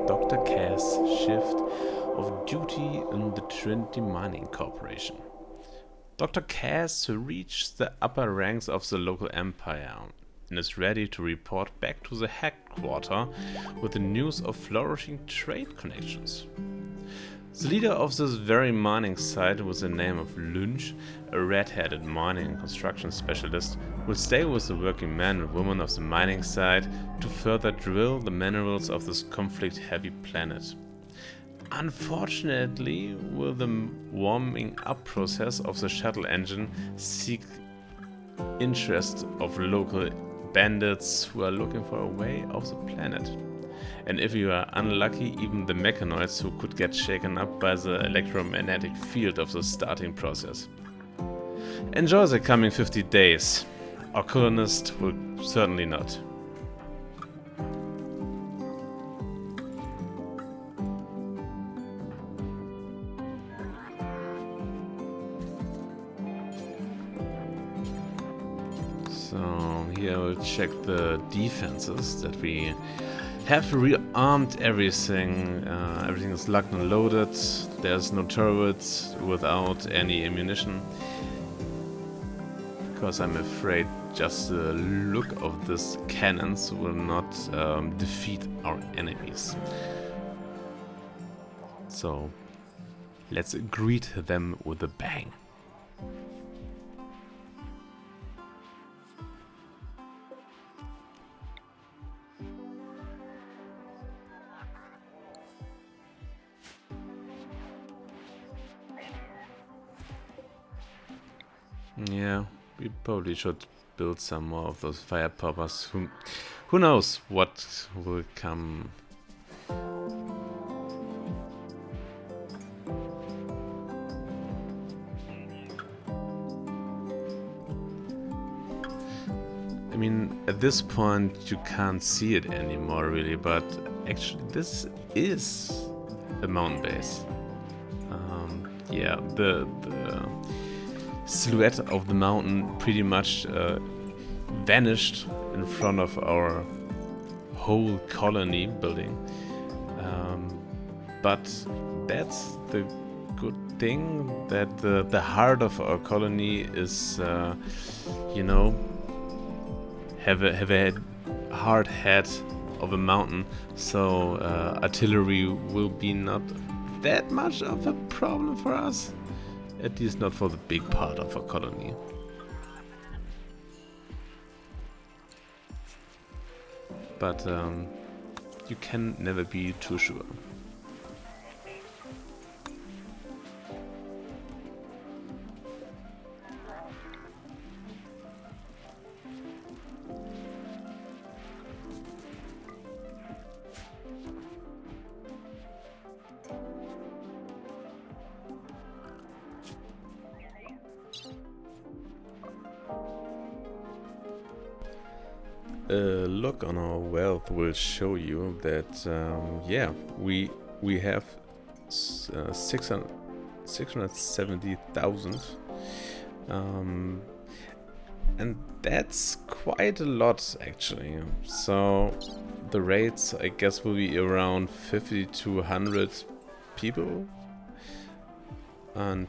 Dr. Cass' shift of duty in the Trinity Mining Corporation. Dr. Cass reached the upper ranks of the local empire and is ready to report back to the headquarters with the news of flourishing trade connections. The leader of this very mining site with the name of Lynch, a red-headed mining and construction specialist, will stay with the working men and women of the mining site to further drill the minerals of this conflict-heavy planet. Unfortunately, with the warming up process of the shuttle engine seek interest of local bandits who are looking for a way off the planet. And if you are unlucky, even the mechanoids who could get shaken up by the electromagnetic field of the starting process. Enjoy the coming 50 days. Our colonists will certainly not. So here we'll check the defenses that we have rearmed everything. Everything is locked and loaded. There's no turrets without any ammunition. Because I'm afraid just the look of these cannons will not defeat our enemies. So let's greet them with a bang. Yeah, we probably should build some more of those fire poppers. Who knows what will come. I mean, at this point you can't see it anymore really, but actually this is a mountain base. Yeah, the silhouette of the mountain pretty much vanished in front of our whole colony building. But that's the good thing, that the heart of our colony is, have a hard head of a mountain, so artillery will be not that much of a problem for us. At least not for the big part of our colony. But you can never be too sure. A look on our wealth will show you that we have 670,000, and that's quite a lot actually. So the rates, I guess, will be around 50 to 100 people, and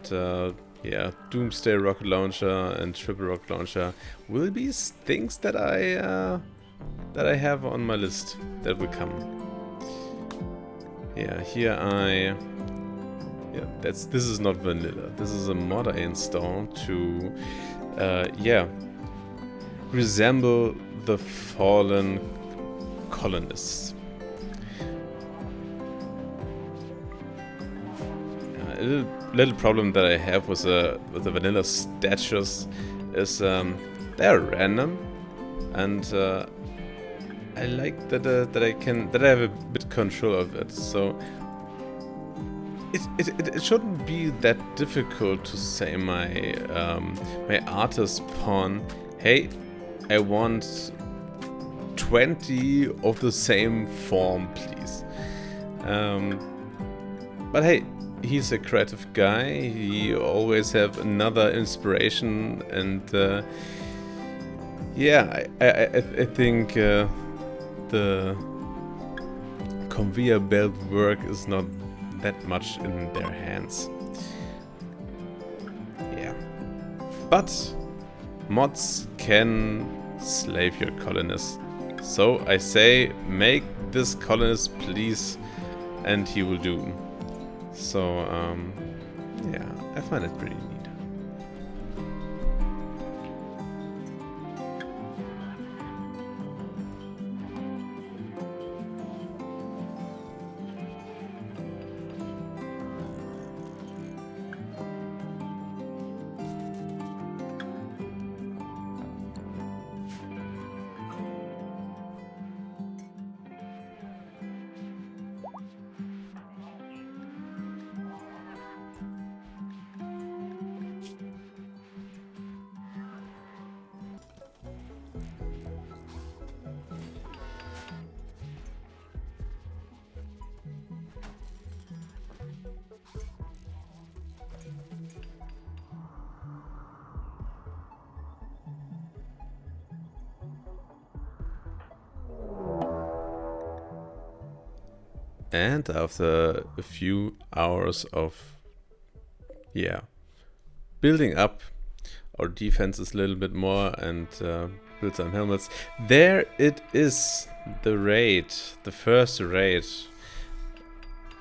Doomsday rocket launcher and triple rocket launcher will be things that I have on my list that will come. Yeah, this is not vanilla. This is a mod I installed to resemble the fallen colonists. A little problem that I have with the vanilla statues is they're random, and I like that I have a bit control of it. So it shouldn't be that difficult to say my artist pawn, hey, I want 20 of the same form, please. But hey, he's a creative guy. He always have another inspiration, and I think the conveyor belt work is not that much in their hands. Yeah. But mods can slave your colonists. So I say, make this colonist please, and he will do. So, yeah, I find it pretty neat. And after a few hours of, yeah, building up our defenses a little bit more and build some helmets, there it is, the raid, the first raid.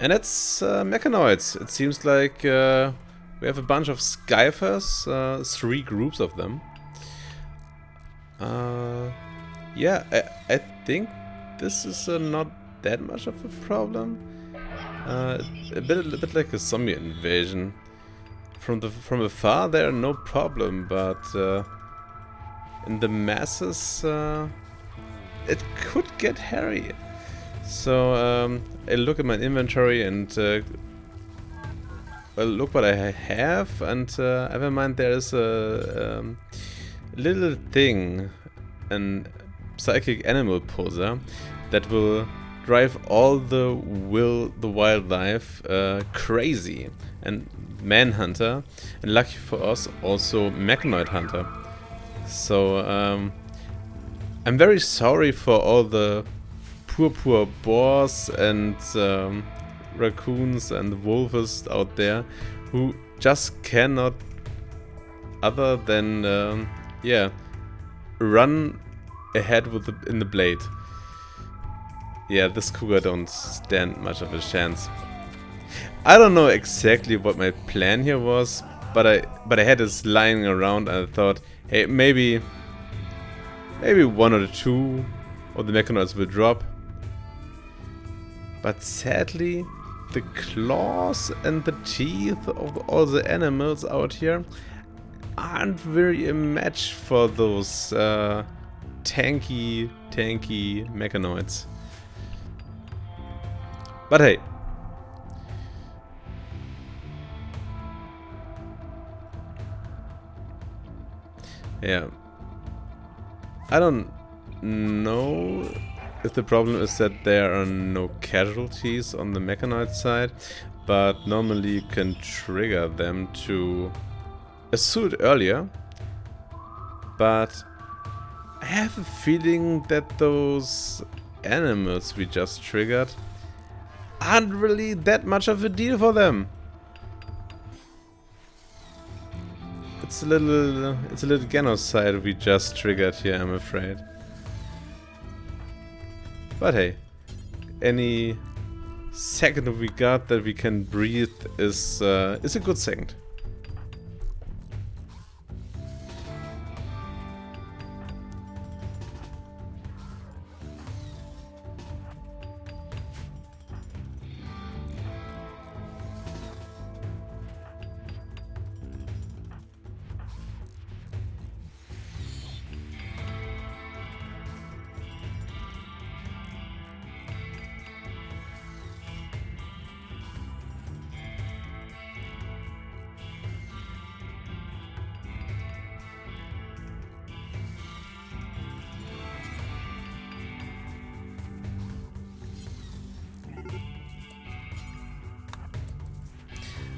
And it's mechanoids. It seems like we have a bunch of Skyphers, 3 groups of them. Yeah, I think this is not that much of a problem. A bit like a zombie invasion. From afar, they're no problem, but in the masses, it could get hairy. So I look at my inventory and well, look what I have, and have in mind there is a little thing, an psychic animal poser that will drive all the wildlife crazy, and manhunter, and lucky for us also mechanoid hunter. So I'm very sorry for all the poor boars and raccoons and wolves out there who just cannot other than yeah, run ahead with in the blade. Yeah, this cougar don't stand much of a chance. I don't know exactly what my plan here was, but I had this lying around and I thought, hey, maybe 1 or 2 of the mechanoids will drop. But sadly, the claws and the teeth of all the animals out here aren't really a match for those tanky mechanoids. But hey. Yeah. I don't know if the problem is that there are no casualties on the mechanoid side, but normally you can trigger them to assault earlier. But I have a feeling that those animals we just triggered aren't really that much of a deal for them. It's a little genocide we just triggered here, I'm afraid. But hey, any second we got that we can breathe is a good second.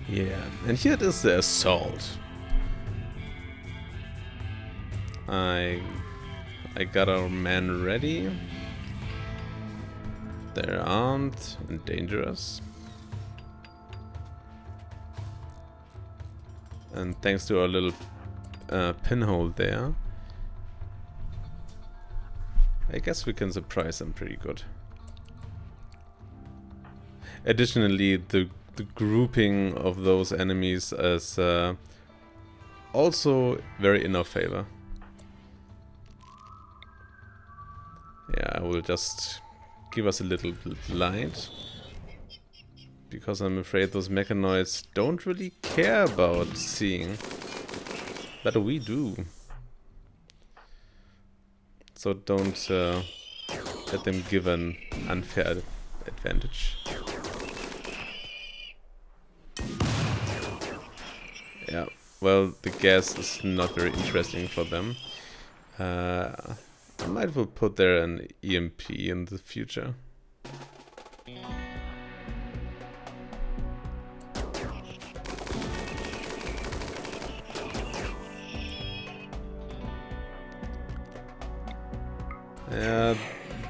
Yeah, and here it is, the assault. I got our man ready. They're armed and dangerous. And thanks to our little pinhole there, I guess we can surprise them pretty good. Additionally, the grouping of those enemies is also very in our favor. Yeah, I will just give us a little light, because I'm afraid those mechanoids don't really care about seeing. But we do. So don't let them give an unfair advantage. Yeah, well, the gas is not very interesting for them. I might well put there an EMP in the future.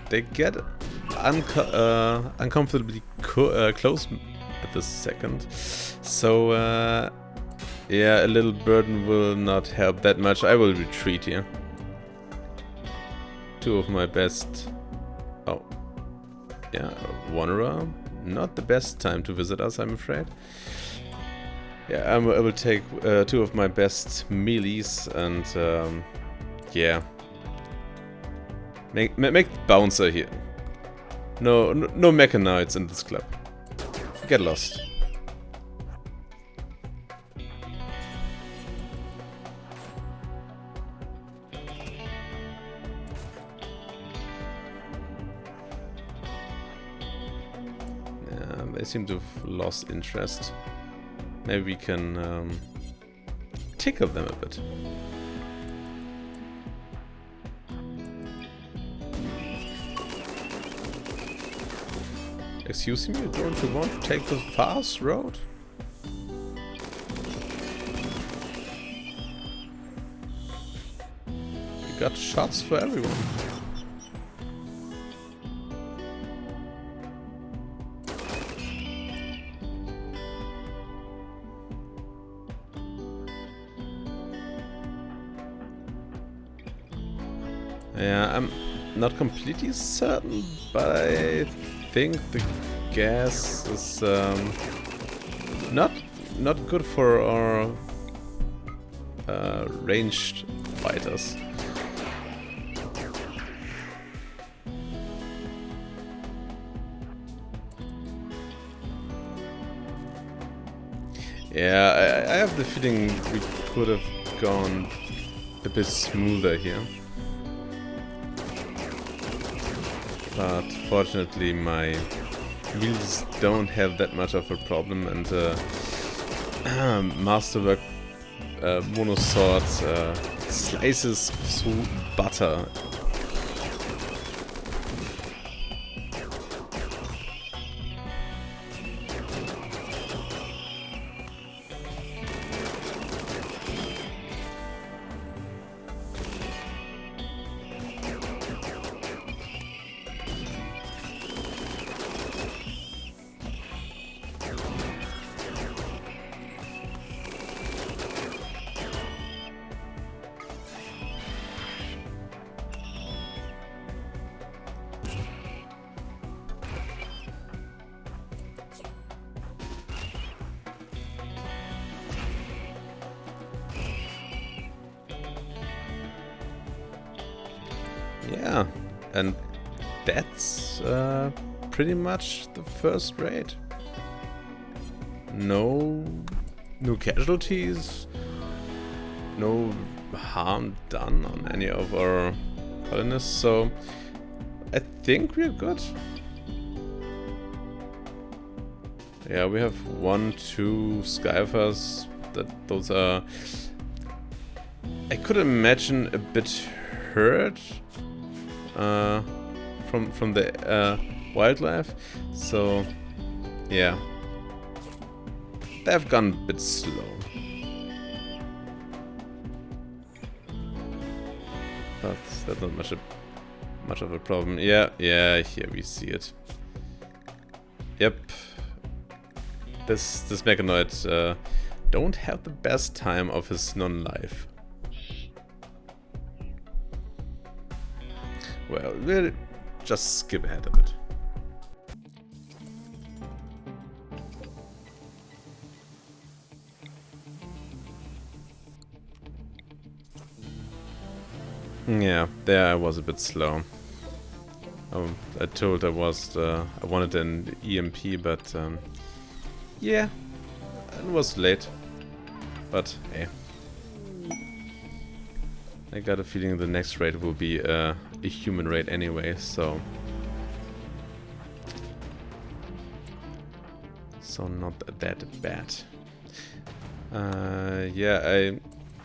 They get uncomfortably close at this second. So, yeah, a little burden will not help that much. I will retreat here. Two of my best... Oh. Yeah, Wanderer. Not the best time to visit us, I'm afraid. Yeah, I will take two of my best melees and, yeah. Make bouncer here. No mechanoids in this club. Get lost. They seem to have lost interest. Maybe we can tickle them a bit. Excuse me, don't you want to take the fast road? We got shots for everyone. Yeah, I'm not completely certain, but I think the gas is not good for our ranged fighters. Yeah, I have the feeling we could have gone a bit smoother here. But fortunately my wheels don't have that much of a problem, and Masterwork Mono Sword slices through butter. Yeah, and that's pretty much the first raid. No casualties, no harm done on any of our colonists, so I think we're good. Yeah, we have 1, 2 Skyfers. Those are, I could imagine, a bit hurt from the wildlife. So yeah, they've gone a bit slow. But that's not much of a problem. Yeah, here we see it. Yep. This mechanoid don't have the best time of his non-life. Well, we'll just skip ahead a bit. Yeah, there I was a bit slow. I told I wanted an EMP, but yeah, it was late. But hey, I got a feeling the next raid will be a human raid anyway, so not that bad. Yeah,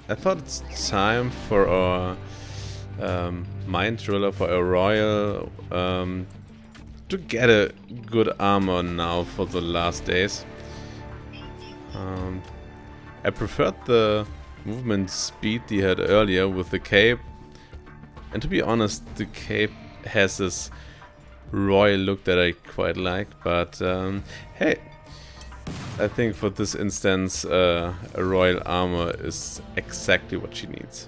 I thought it's time for our mine driller, for a royal, to get a good armor now for the last days. I preferred the movement speed he had earlier with the cape, and to be honest, the cape has this royal look that I quite like, but hey, I think for this instance a royal armor is exactly what she needs.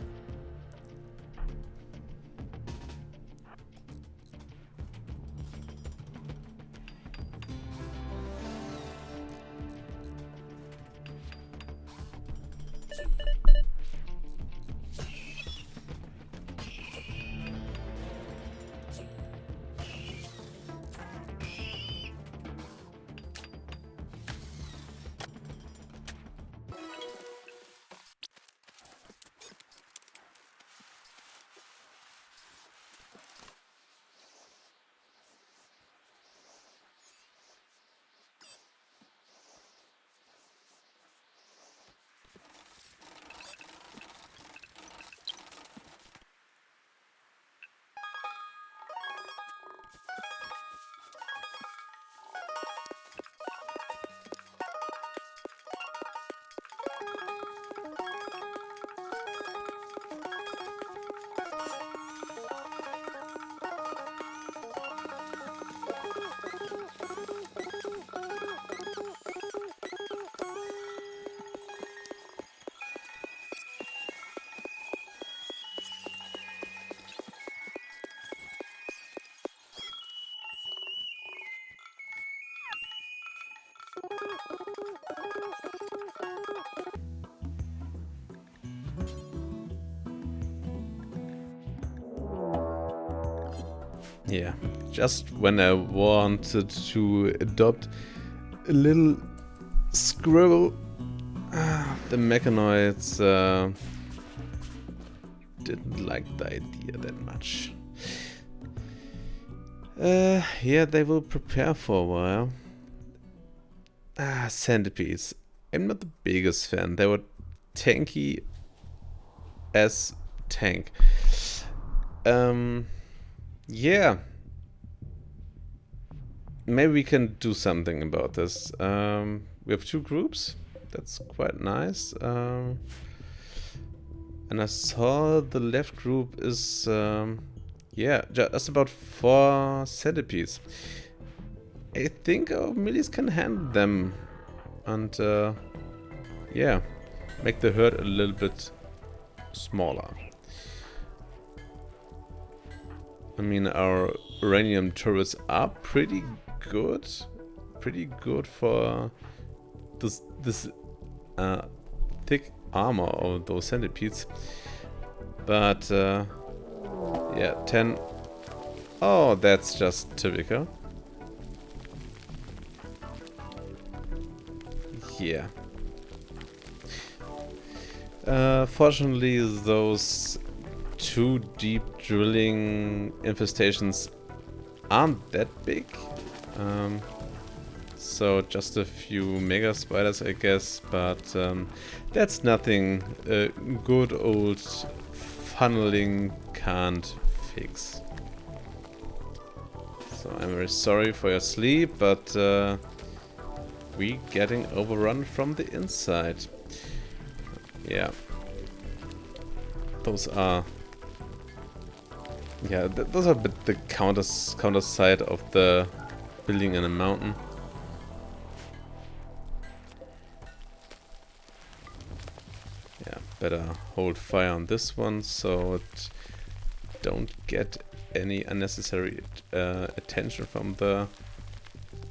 Yeah, just when I wanted to adopt a little squirrel, the mechanoids didn't like the idea that much. Yeah, they will prepare for a while. Centipedes. I'm not the biggest fan. They were tanky as tank. Yeah. Maybe we can do something about this. We have two groups. That's quite nice. And I saw the left group is, yeah, just about 4 centipedes. I think our millies can handle them. And, yeah, make the herd a little bit smaller. I mean, our uranium turrets are pretty good for this thick armor of those centipedes. But yeah, 10. Oh, that's just typical. Yeah. Fortunately, those 2 deep drilling infestations aren't that big. So just a few mega spiders, I guess, but that's nothing good old funneling can't fix. So I'm very sorry for your sleep, but we getting overrun from the inside. Yeah. Those are... Yeah, those are a bit the counter side of the building in a mountain. better hold fire on this one so it don't get any unnecessary attention from the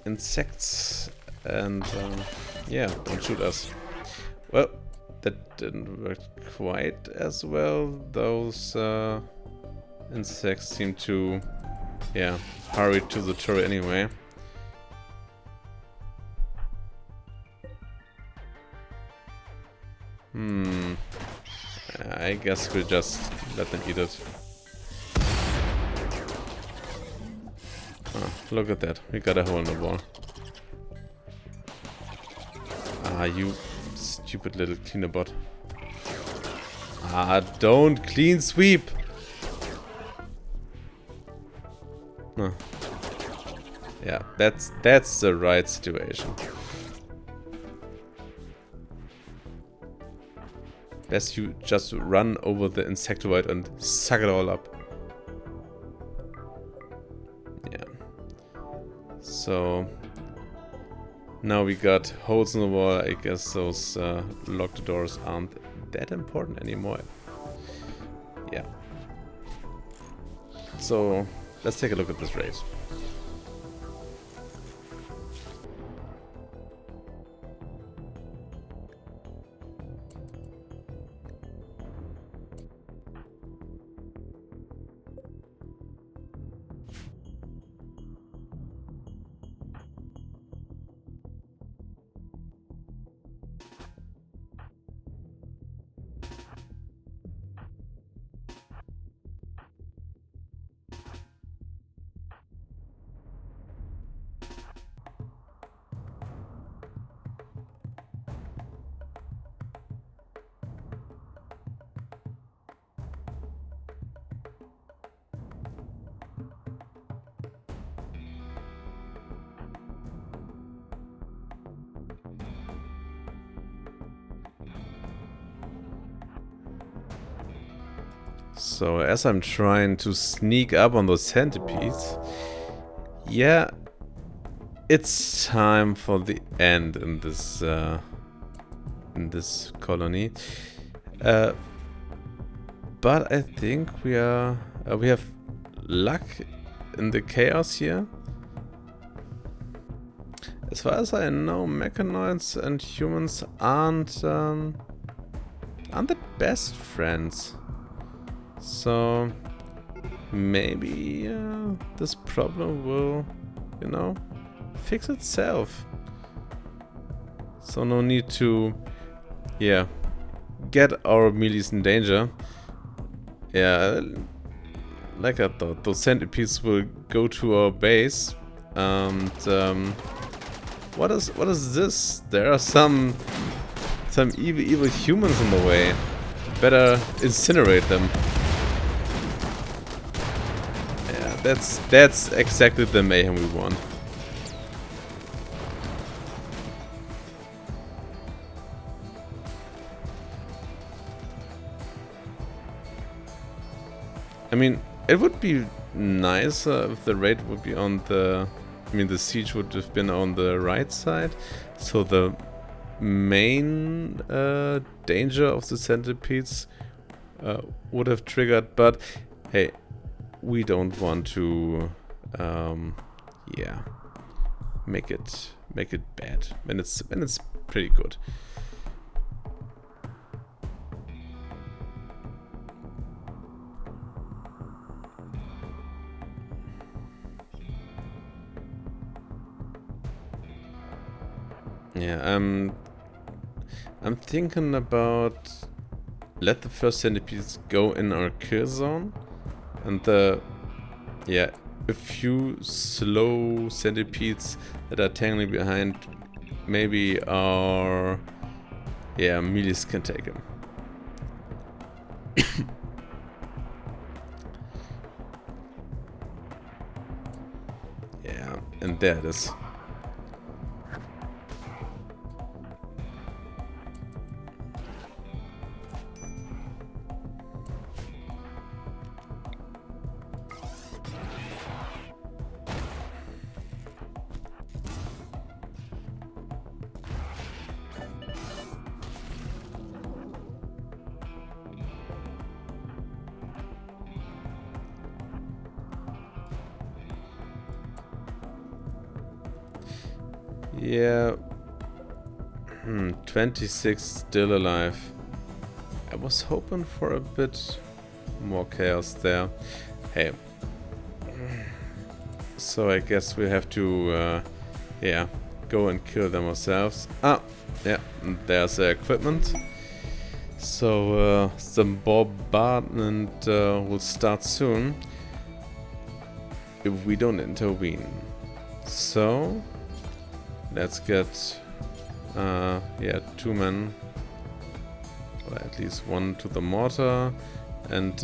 insects, and yeah, don't shoot us. Well, that didn't work quite as well. Those insects seem to, yeah, hurry to the turret anyway. I guess we'll just let them eat it. Oh, look at that. We got a hole in the wall. Ah, you stupid little cleaner bot. Ah, don't clean sweep! Huh. Yeah, that's the right situation. Best you just run over the insectoid and suck it all up. Yeah. So now we got holes in the wall. I guess those locked doors aren't that important anymore. Yeah. So let's take a look at this raid. So as I'm trying to sneak up on those centipedes, yeah, it's time for the end in this colony. But I think we have luck in the chaos here. As far as I know, mechanoids and humans aren't the best friends. So maybe this problem will, you know, fix itself. So no need to, yeah, get our melees in danger. Yeah, like I thought, those centipedes will go to our base. And what is this? There are some evil humans in the way. Better incinerate them. That's exactly the mayhem we want. I mean, it would be nice if the raid would be on the... I mean, the siege would have been on the right side. So the main danger of the centipedes would have triggered. But hey, we don't want to, yeah, make it bad when it's pretty good. Yeah, I'm thinking about let the first centipedes go in our kill zone. And yeah, a few slow centipedes that are tangling behind, maybe our, yeah, melees can take him. Yeah, and there it is. Yeah. 26 still alive. I was hoping for a bit more chaos there. Hey. So I guess we have to, yeah, go and kill them ourselves. Ah, yeah, there's the equipment. So, the bombardment will start soon if we don't intervene. So, let's get, yeah, 2 men, or at least 1 to the mortar, and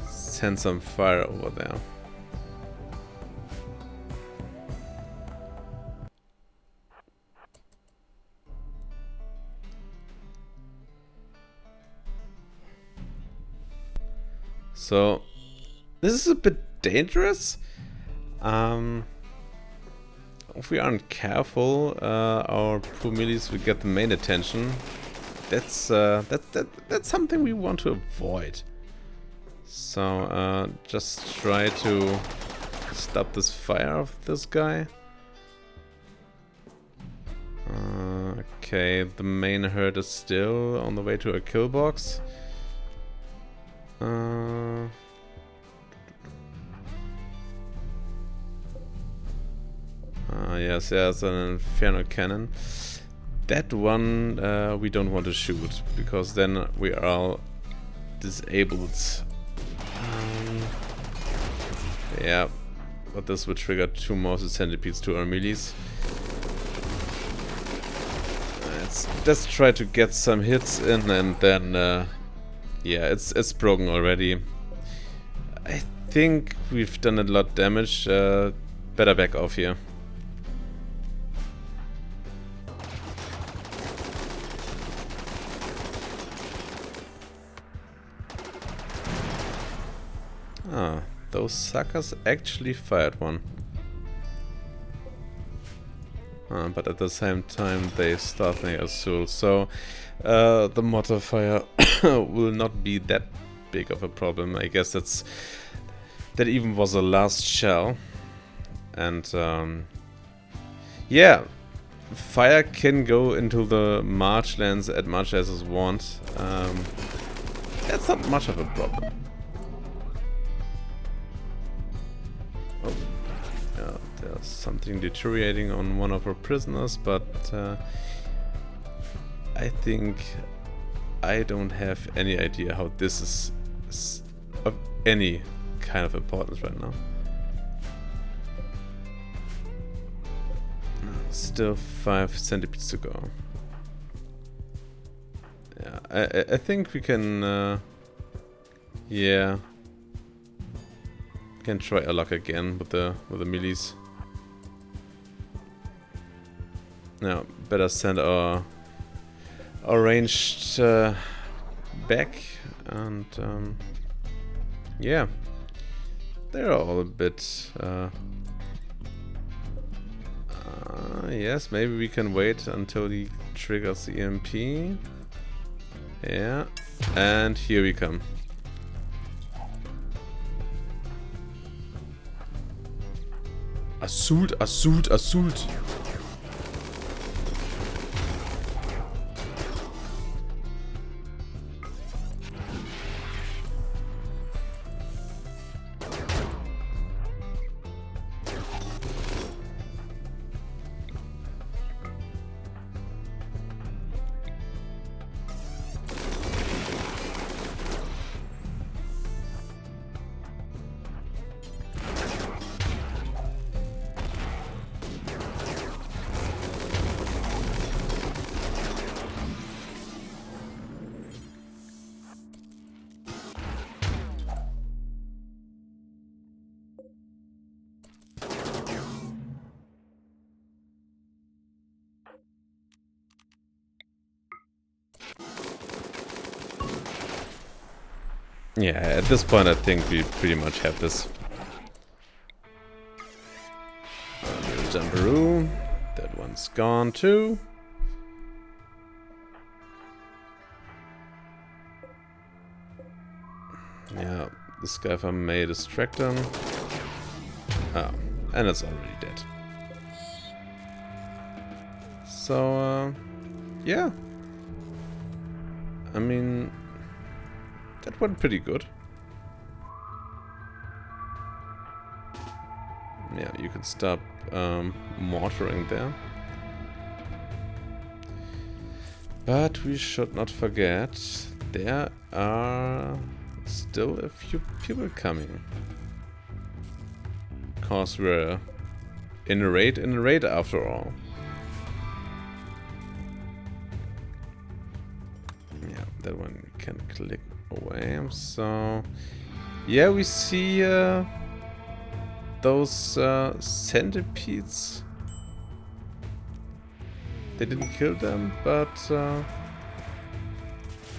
send some fire over there. So, this is a bit dangerous. If we aren't careful, our poor millies will get the main attention. That's something we want to avoid. So, just try to stop this fire of this guy. Okay, the main herd is still on the way to a kill box. Yes, there's an Inferno Cannon. That one we don't want to shoot, because then we are all disabled. Yeah, but this would trigger 2 more centipedes to our melees. Let's try to get some hits in, and then yeah, it's broken already. I think we've done a lot of damage. Better back off here. Ah, those suckers actually fired one. But at the same time they start the assault, so the mortar fire will not be that big of a problem. I guess that even was the last shell. And yeah, fire can go into the marshlands as much as it wants. That's not much of a problem. Oh, yeah, there's something deteriorating on one of our prisoners, but I think I don't have any idea how this is of any kind of importance right now. Still 5 centipedes to go. Yeah, I think we can, yeah, can try a lock again with the melees. Now, better send our ranged back, and yeah, they're all a bit. Yes, maybe we can wait until he triggers the EMP. Yeah, and here we come. Assault, assault, assault! Yeah, at this point I think we pretty much have this. Jumperoo. That one's gone too. Yeah, the Skyfer may distract him. Ah, and it's already dead. So, yeah. I mean, that went pretty good. Yeah, you can stop mortaring there. But we should not forget, there are still a few people coming. Cause we're in a raid after all. Yeah, that one we can click away. So, yeah, we see those centipedes. They didn't kill them, but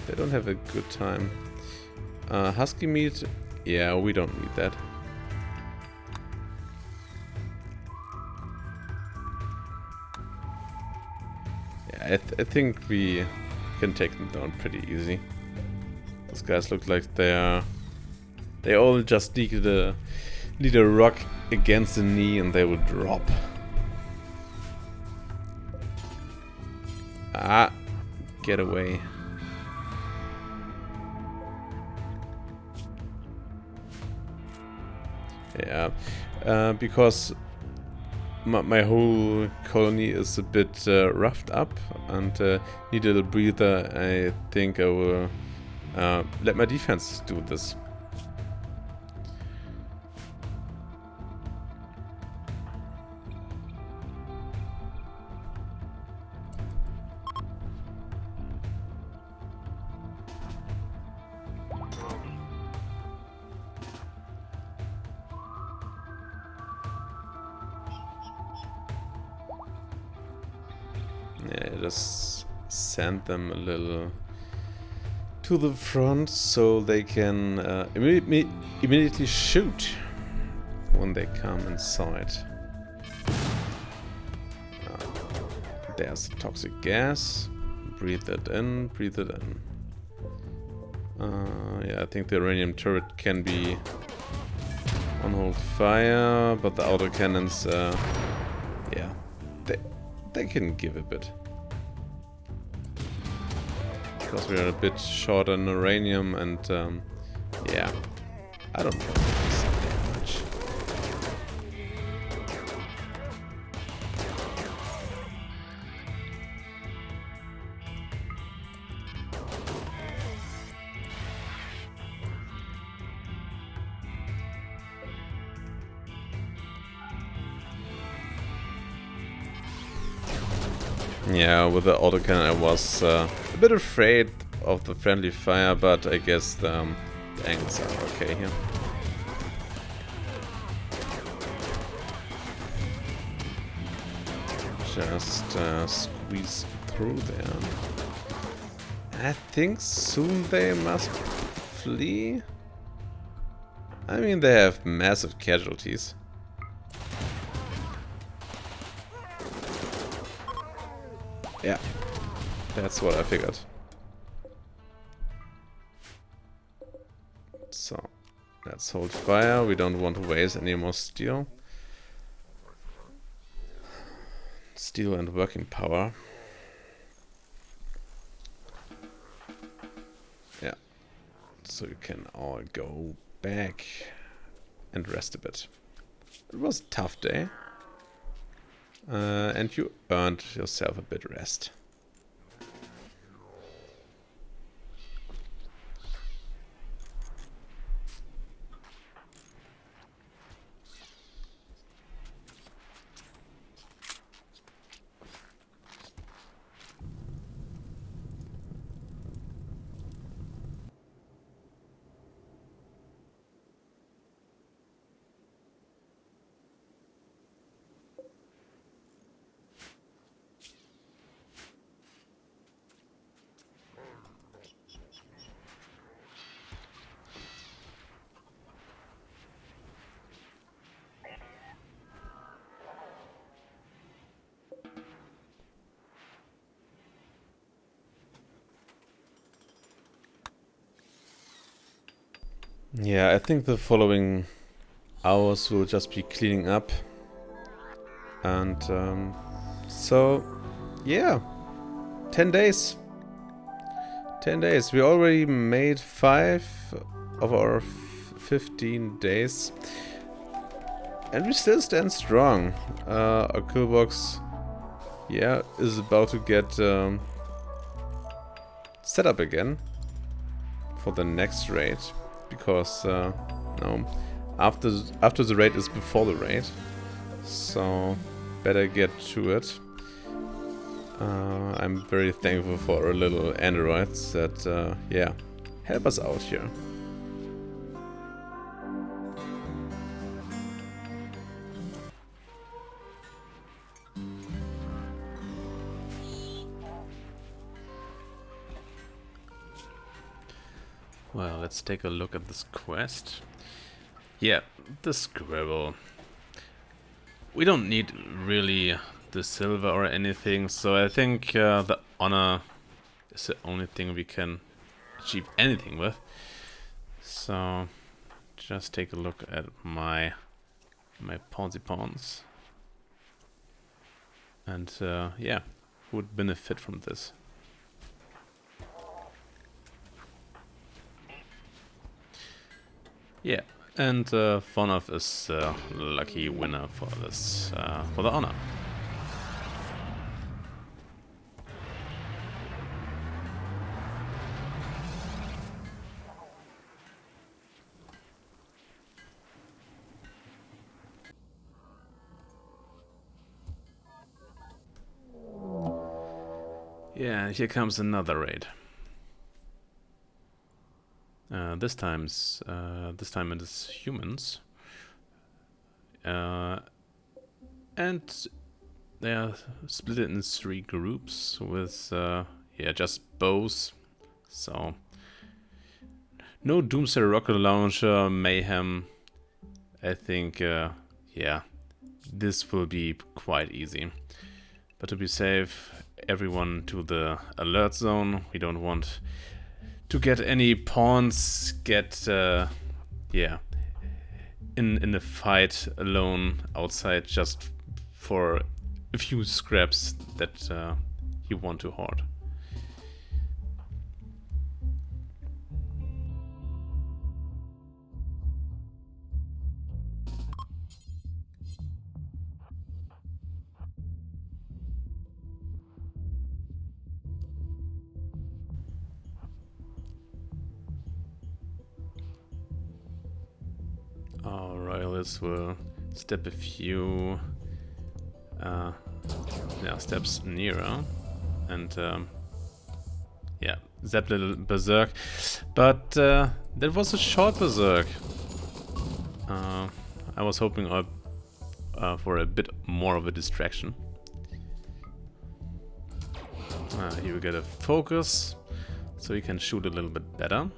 they don't have a good time. Husky meat, yeah, we don't need that. Yeah, I think we can take them down pretty easy. Those guys look like they all just need a rock against the knee and they will drop. Ah, get away. Yeah, because my whole colony is a bit roughed up and need a little breather. I think I will let my defense do this. Yeah, just send them a little to the front so they can immediately shoot when they come inside. There's toxic gas. Breathe it in, breathe it in. Yeah, I think the uranium turret can be on hold fire, but the outer cannons, yeah, they can give a bit. Because we're a bit short on uranium and, yeah, I don't know that much. Yeah, with the autocannon I was a bit afraid of the friendly fire, but I guess the angles are okay here. Just squeeze through there. I think soon they must flee. I mean, they have massive casualties. Yeah, that's what I figured. So, let's hold fire. We don't want to waste any more steel. Steel and working power. Yeah, so you can all go back and rest a bit. It was a tough day. And you earned yourself a bit of rest. Yeah, I think the following hours will just be cleaning up. And so, yeah, 10 days. 10 days. We already made 5 of our 15 days. And we still stand strong. Our kill box, yeah, is about to get set up again for the next raid. Because, no, after the raid is before the raid. So, better get to it. I'm very thankful for our little androids that, yeah, help us out here. Well, let's take a look at this quest. Yeah, the squirrel. We don't need really the silver or anything, so I think the honor is the only thing we can achieve anything with. So just take a look at my Ponzi pawns, and yeah, who would benefit from this? Yeah, and Fonov is the lucky winner for this, for the honor. Yeah, here comes another raid. This time it is humans, and they are split in 3 groups with yeah, just bows. So no Doomsday rocket launcher mayhem. I think yeah, this will be quite easy. But to be safe, everyone to the alert zone. We don't want to get any pawns yeah, in a fight alone outside just for a few scraps that you want to hoard. Our royalists will step a few yeah, steps nearer and yeah, zap little berserk, but that was a short berserk. I was hoping for a bit more of a distraction. Here we get a focus, so you can shoot a little bit better.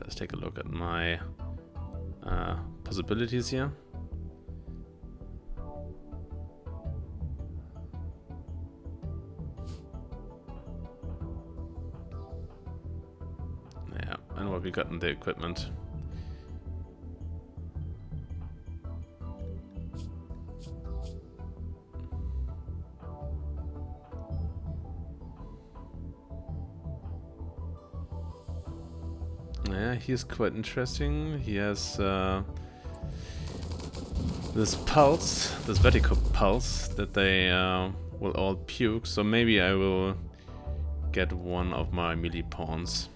Just take a look at my possibilities here. Yeah, and what we got in the equipment. Yeah, he's quite interesting. He has this pulse, this vertical pulse that they will all puke. So maybe I will get one of my melee pawns.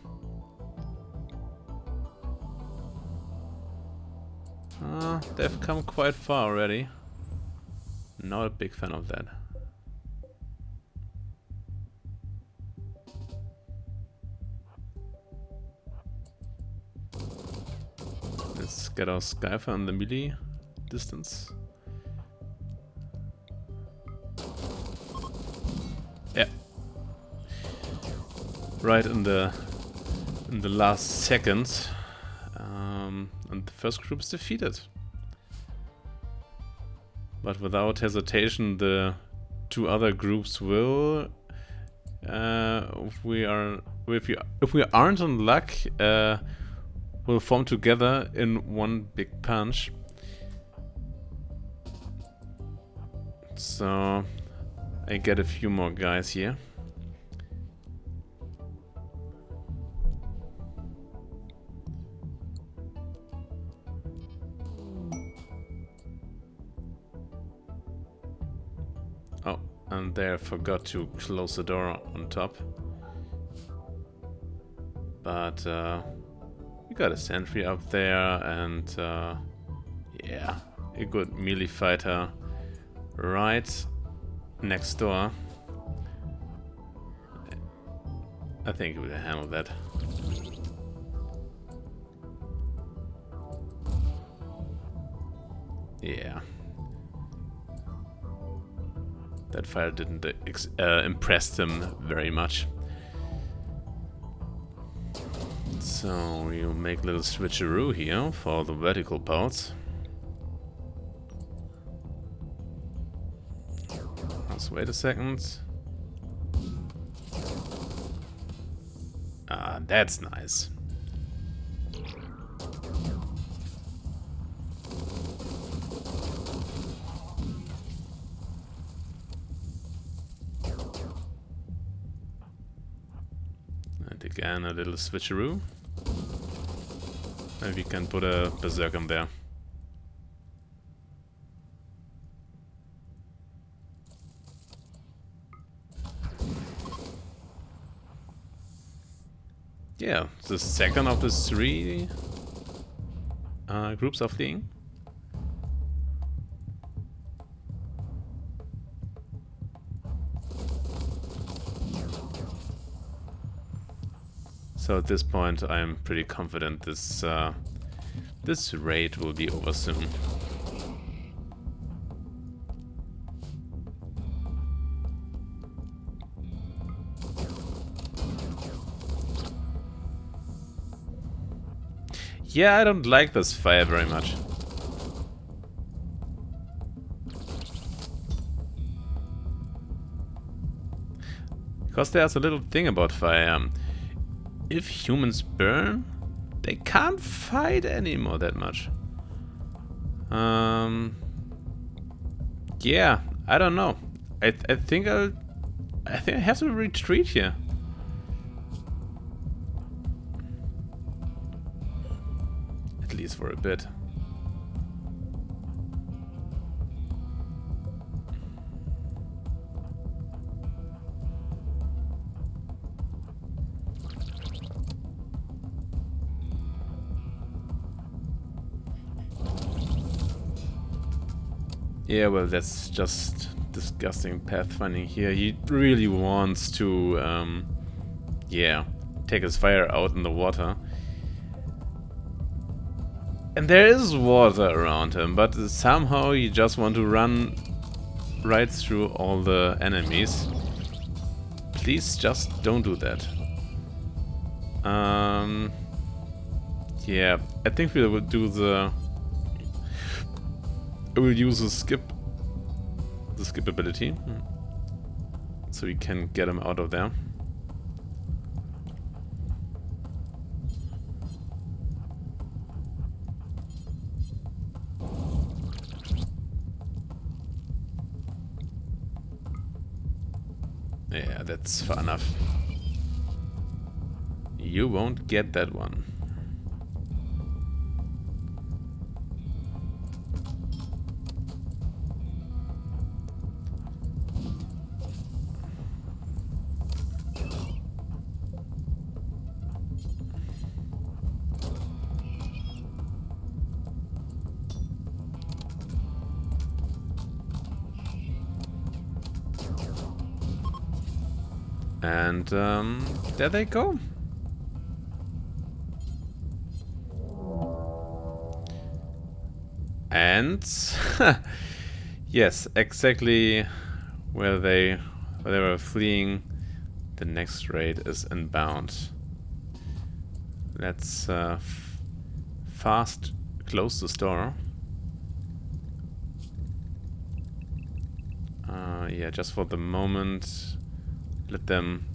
They've come quite far already. Not a big fan of that. Let's get our Skyfer in the melee distance. Yeah. Right in the last second. And the first group is defeated. But without hesitation, the 2 other groups will, if we aren't in luck, will form together in one big punch. So I get a few more guys here. Oh, and there I forgot to close the door on top. But we got a sentry up there, and yeah, a good melee fighter right next door. I think we'll handle that. Yeah. That fire didn't impress them very much. So we'll make a little switcheroo here for the vertical pulse. Let's wait a second. Ah, that's nice. And again, a little switcheroo. Maybe we can put a berserker there. Yeah, the second of the three groups are fleeing. So at this point, I'm pretty confident this this raid will be over soon. Yeah, I don't like this fire very much. Because there's a little thing about fire. If humans burn, they can't fight anymore that much. Yeah, I don't know. I think I have to retreat here. At least for a bit. Yeah, well, that's just disgusting pathfinding here. He really wants to, yeah, take his fire out in the water. And there is water around him, but somehow you just want to run right through all the enemies. Please just don't do that. Yeah, I think we will do the... We'll use the skip ability, so we can get him out of there. Yeah, that's far enough. You won't get that one. And there they go. And yes, exactly where they were fleeing, the next raid is inbound. Let's fast close the store. Yeah, just for the moment, let them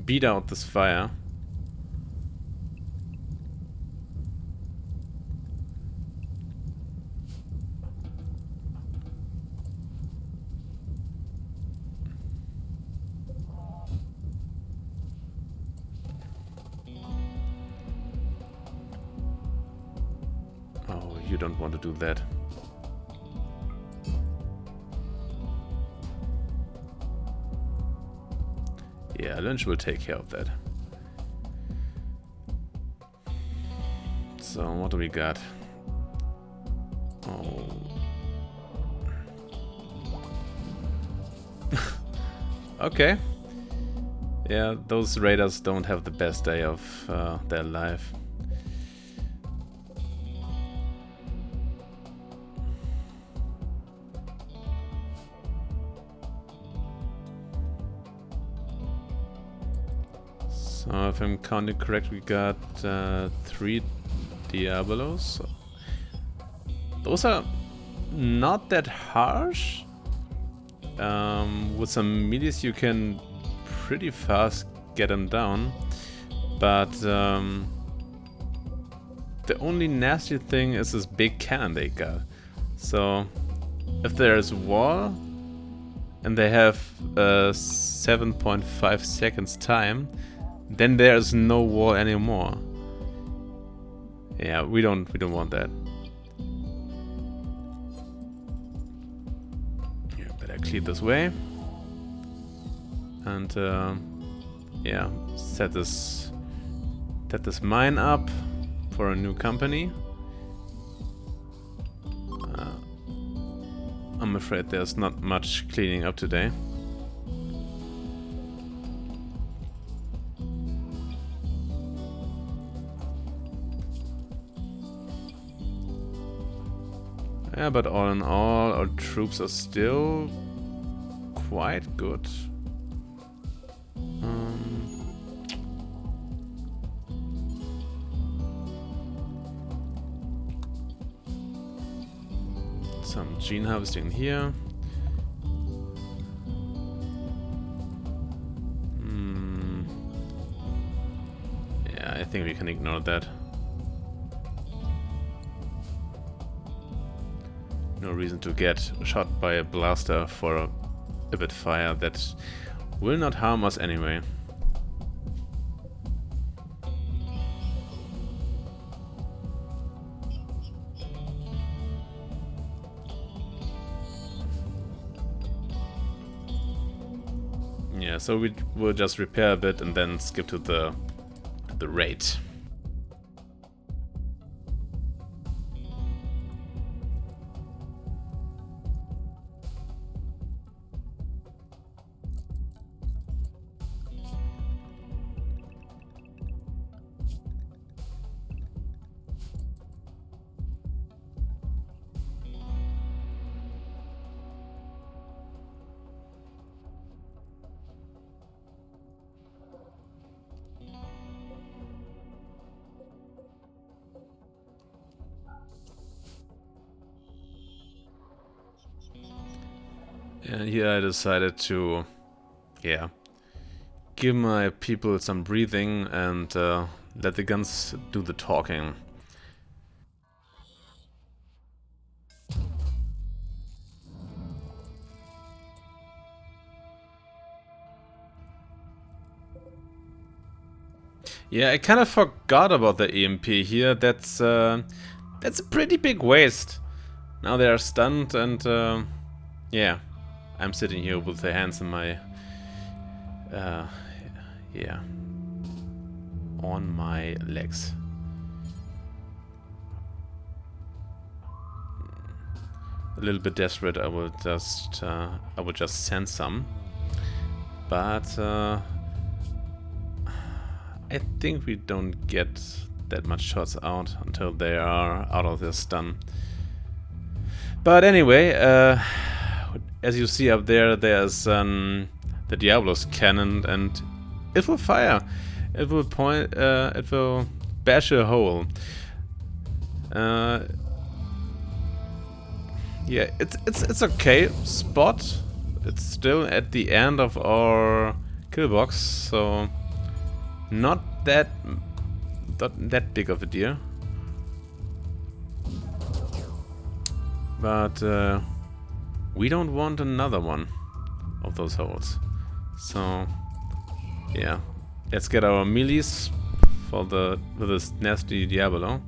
beat out this fire. you don't want to do that. Yeah, Lynch will take care of that. So, what do we got? Oh. Okay. Yeah, those raiders don't have the best day of their life. So if I'm counting correct, we got 3 Diabolos. Those are not that harsh. With some melees you can pretty fast get them down. But the only nasty thing is this big cannon they got. So if there's a wall and they have 7.5 seconds time, then there's no wall anymore. Yeah, we don't want that. Yeah, better clear this way. And yeah, set this mine up for a new company. I'm afraid there's not much cleaning up today. Yeah, but all in all, our troops are still quite good. Some gene harvesting here. Yeah, I think we can ignore that. No reason to get shot by a blaster for a bit fire that will not harm us anyway. Yeah, so we will just repair a bit and then skip to the raid. And here I decided to, yeah, give my people some breathing and let the guns do the talking. Yeah, I kind of forgot about the EMP here. That's a pretty big waste. Now they are stunned and yeah. I'm sitting here with the hands in my, yeah, on my legs. A little bit desperate. I will just send some, but I think we don't get that much shots out until they are out of their stun. But anyway, as you see up there, there's the Diablo's cannon, and it will fire. It will point. It will bash a hole. Yeah, it's okay spot. It's still at the end of our kill box, so not that big of a deal. But we don't want another one of those holes. So yeah, let's get our melees for this nasty Diablo.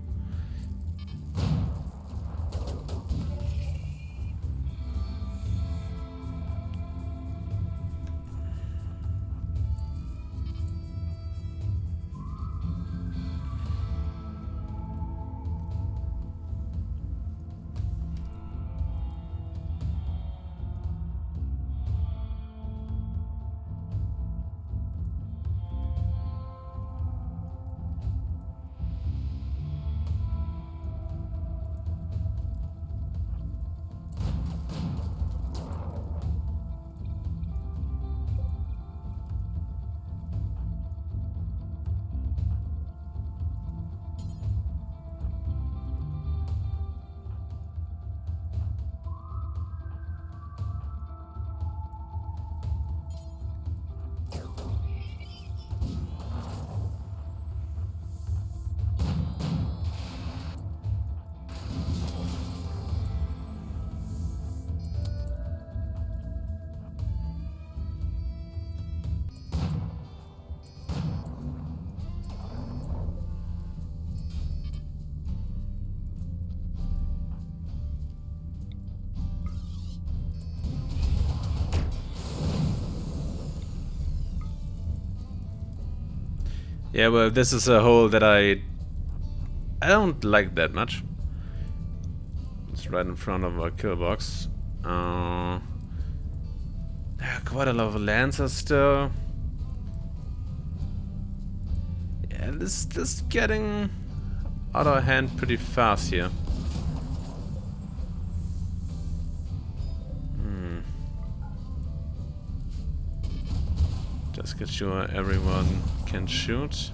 Yeah, well, this is a hole that I don't like that much. It's right in front of our kill box. Yeah, quite a lot of lancers still. Yeah, this getting out of hand pretty fast here. Just get sure everyone can shoot.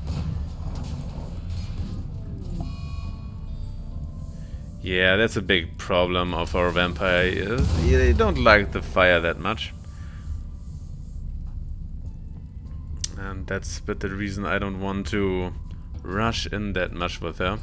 Yeah, that's a big problem of our vampire. They don't like the fire that much. And that's a bit the reason I don't want to rush in that much with her.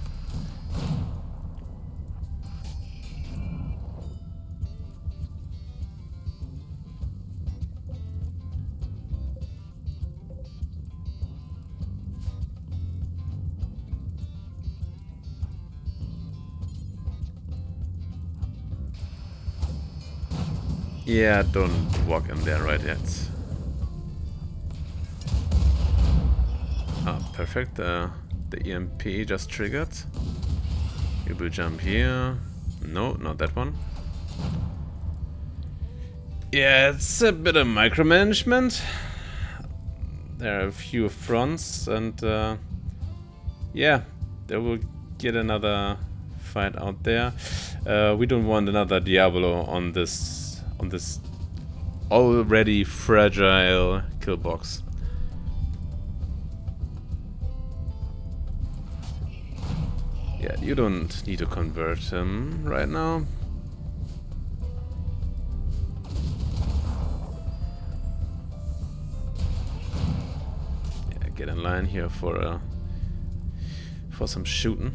Yeah, don't walk in there right yet. Ah, perfect. The EMP just triggered. You will jump here. No, not that one. Yeah, it's a bit of micromanagement. There are a few fronts, and yeah, they will get another fight out there. We don't want another Diablo on this already fragile kill box. Yeah, you don't need to convert him right now. Yeah, get in line here for some shooting.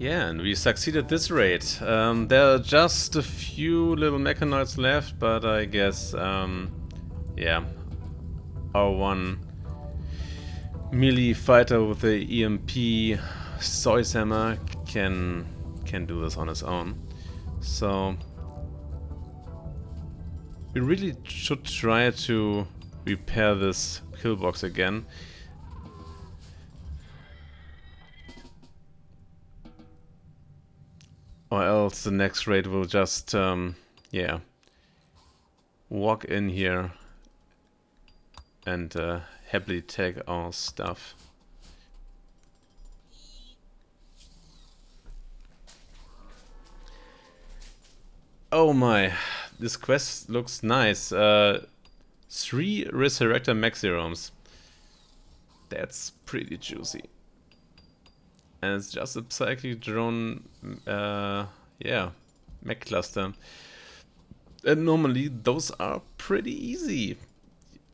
Yeah, and we succeeded this raid. There are just a few little mechanoids left, but I guess, yeah, our one melee fighter with the EMP Zeus hammer can do this on his own. So we really should try to repair this kill box again. Or else the next raid will just, yeah, walk in here and happily take our stuff. Oh my, this quest looks nice. 3 Resurrector Maxiroms. That's pretty juicy. And it's just a psychic drone, yeah, mech cluster. And normally those are pretty easy.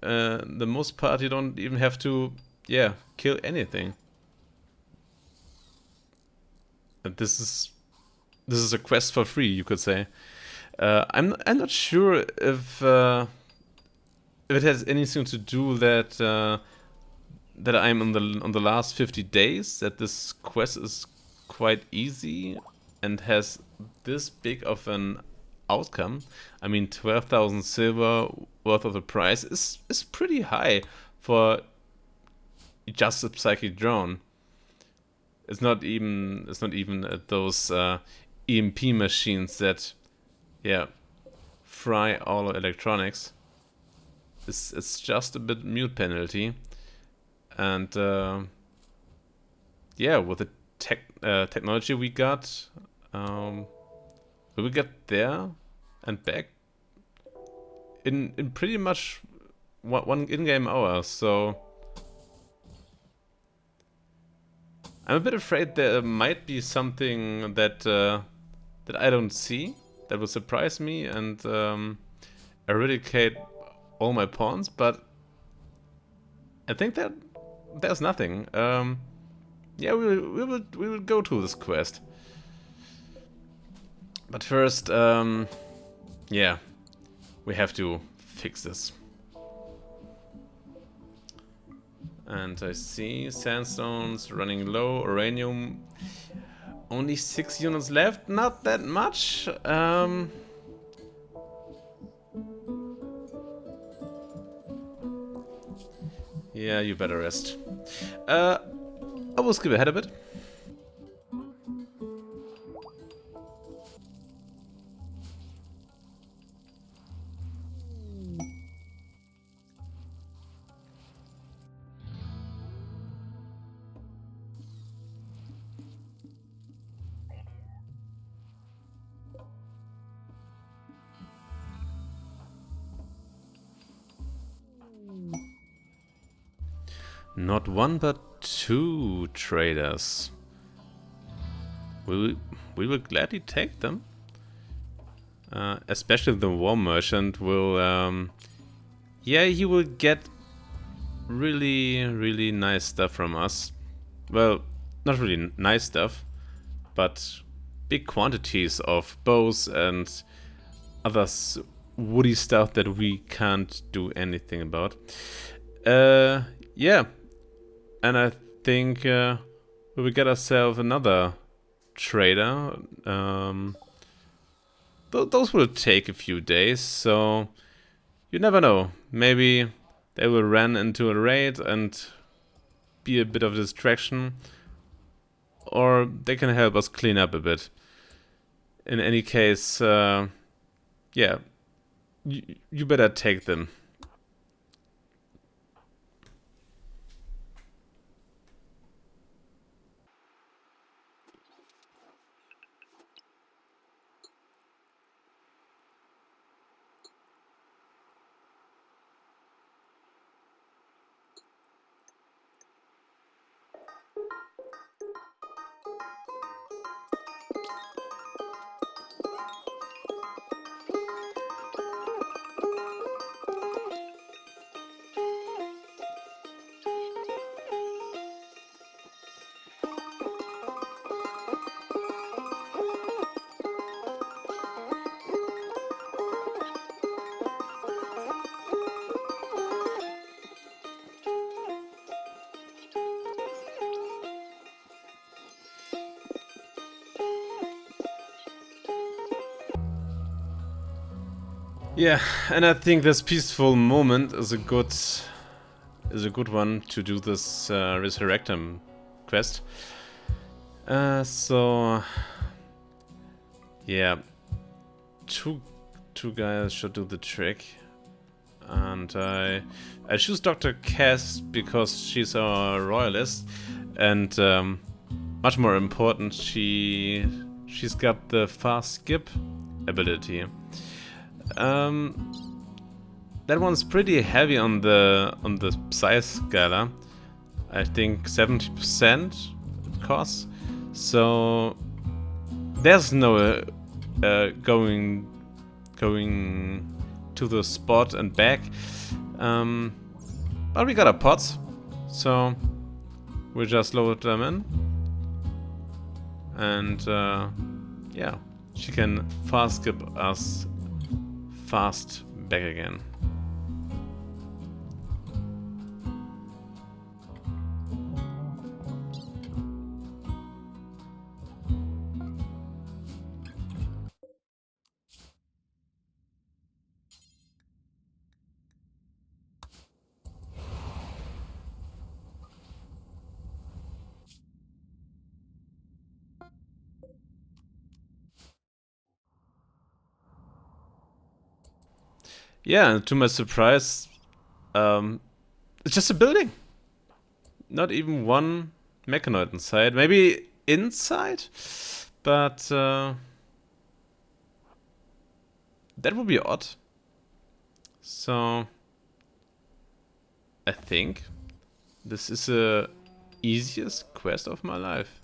The most part you don't even have to, yeah, kill anything. And this is a quest for free, you could say. I'm not sure if it has anything to do that that I'm on the last 50 days, that this quest is quite easy and has this big of an outcome. I mean, 12,000 silver worth of the price is pretty high for just a psychic drone. It's not even those EMP machines that, yeah, fry all electronics. It's just a bit mute penalty, and yeah, with the technology we got, we will get there and back in pretty much one in-game hour. So I'm a bit afraid there might be something that that I don't see that will surprise me and eradicate all my pawns, but I think that there's nothing. Yeah, we will go to this quest, but first, yeah, we have to fix this. And I see sandstones running low, uranium only 6 units left, not that much. Yeah, you better rest. I will skip ahead a bit. Not one but 2 traders. We will gladly take them. Especially the war merchant will, yeah, he will get really nice stuff from us. Well, not really nice stuff, but big quantities of bows and other woody stuff that we can't do anything about. Yeah, and I think we will get ourselves another trader. Those will take a few days, so you never know. Maybe they will run into a raid and be a bit of a distraction, or they can help us clean up a bit. In any case, yeah, you better take them. Yeah, and I think this peaceful moment is a good one to do this Resurrectum quest. So yeah, two guys should do the trick, and I choose Dr. Cass because she's a royalist, and much more important, she's got the fast skip ability. That one's pretty heavy on the size scala. I think 70% it costs. So there's no going to the spot and back. But we got our pots, so we just load them in, and yeah, she can fast skip us fast back again. Yeah, and to my surprise, it's just a building. Not even one mechanoid inside. Maybe inside, but that would be odd. So I think this is the easiest quest of my life.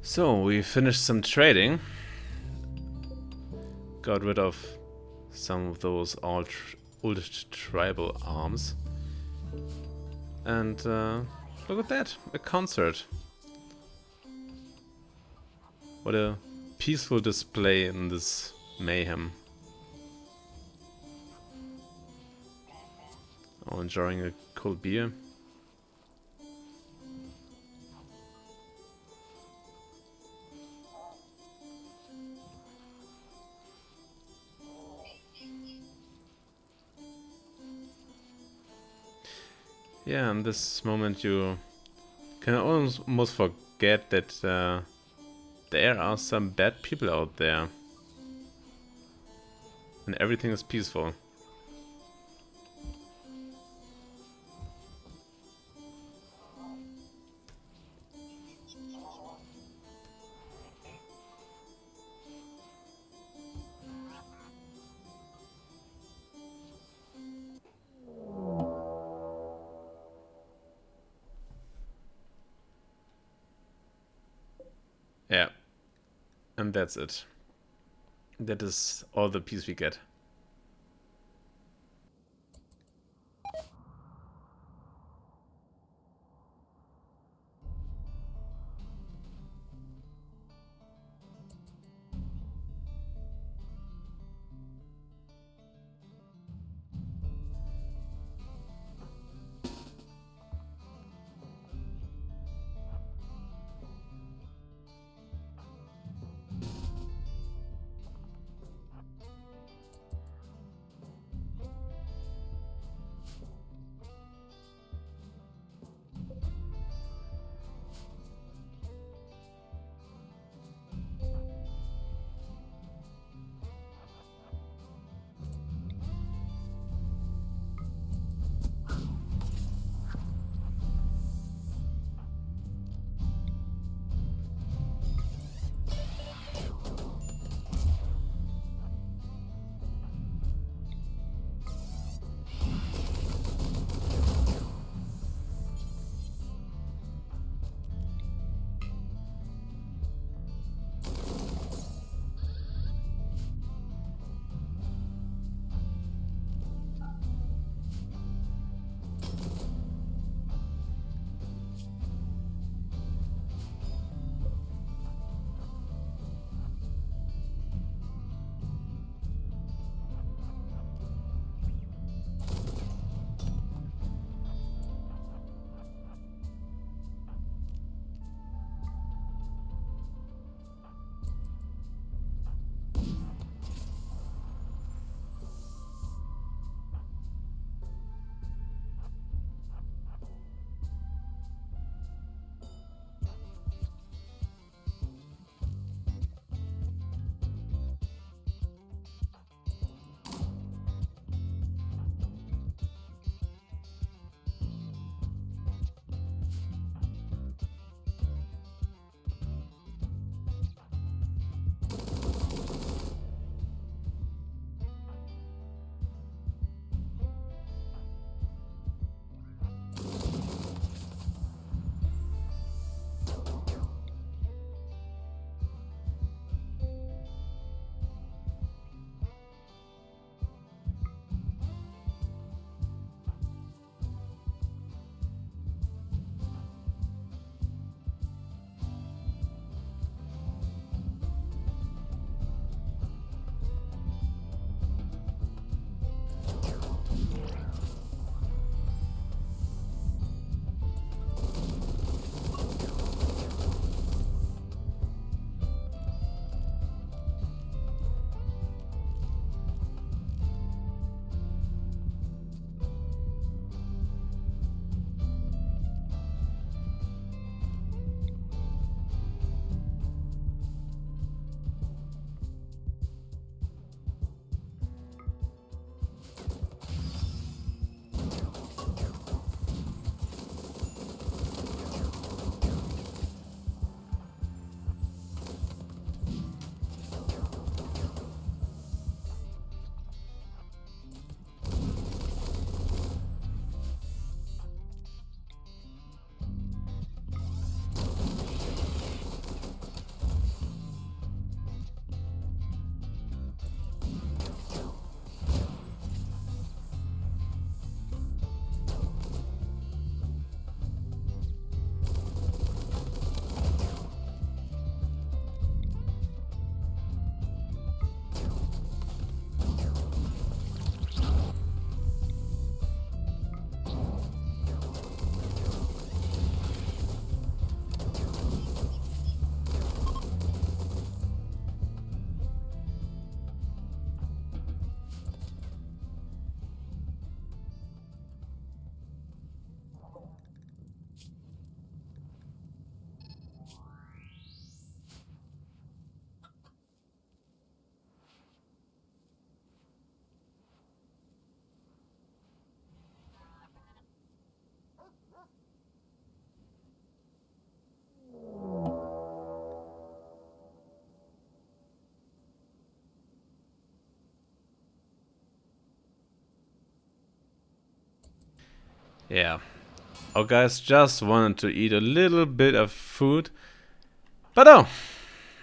So we finished some trading, got rid of some of those old tribal arms, and look at that, a concert. What a peaceful display in this mayhem. Oh, enjoying a cold beer. Yeah, in this moment you can almost forget that there are some bad people out there. And everything is peaceful. Yeah. And that's it. That is all the peace we get. Yeah. Our guys just wanted to eat a little bit of food. But oh,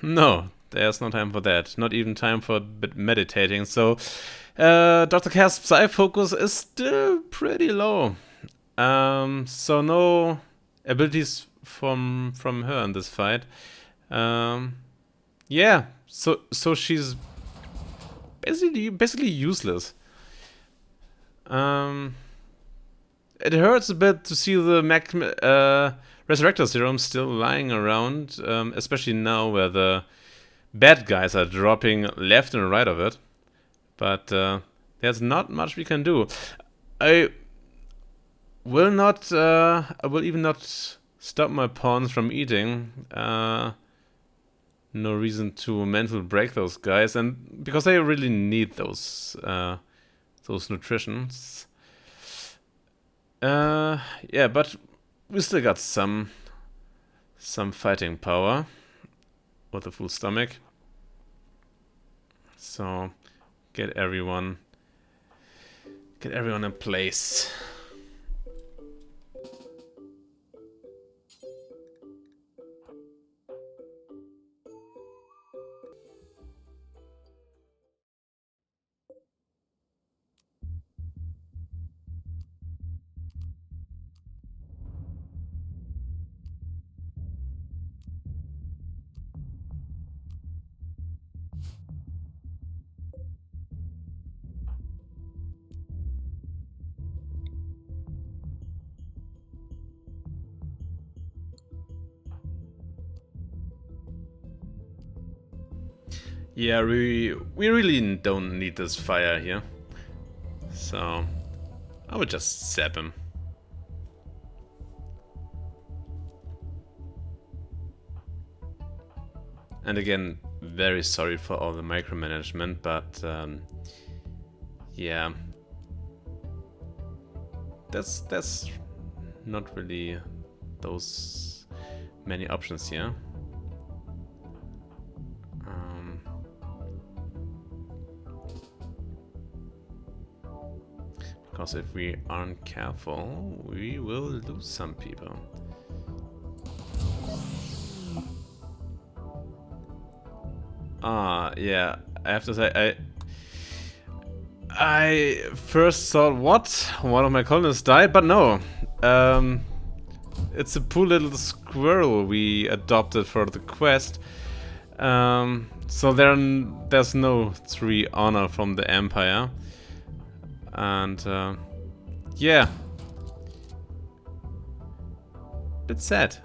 no, there's no time for that. Not even time for a bit meditating. So, Dr. Cass' Psy focus is still pretty low. So no abilities from her in this fight. Yeah, so she's basically useless. It hurts a bit to see the Resurrector Serum still lying around, especially now where the bad guys are dropping left and right of it. But there's not much we can do. I I will even not stop my pawns from eating. No reason to mental break those guys, and because they really need those nutritions. Yeah, but we still got some fighting power with a full stomach. So get everyone in place. Yeah, we really don't need this fire here. So I would just zap him. And again, very sorry for all the micromanagement, but yeah, that's not really those many options here. Because if we aren't careful, we will lose some people. Yeah, I have to say, I first thought, what? One of my colonists died, but no. It's a poor little squirrel we adopted for the quest. So there's no 3 honor from the Empire. And, yeah. Bit sad.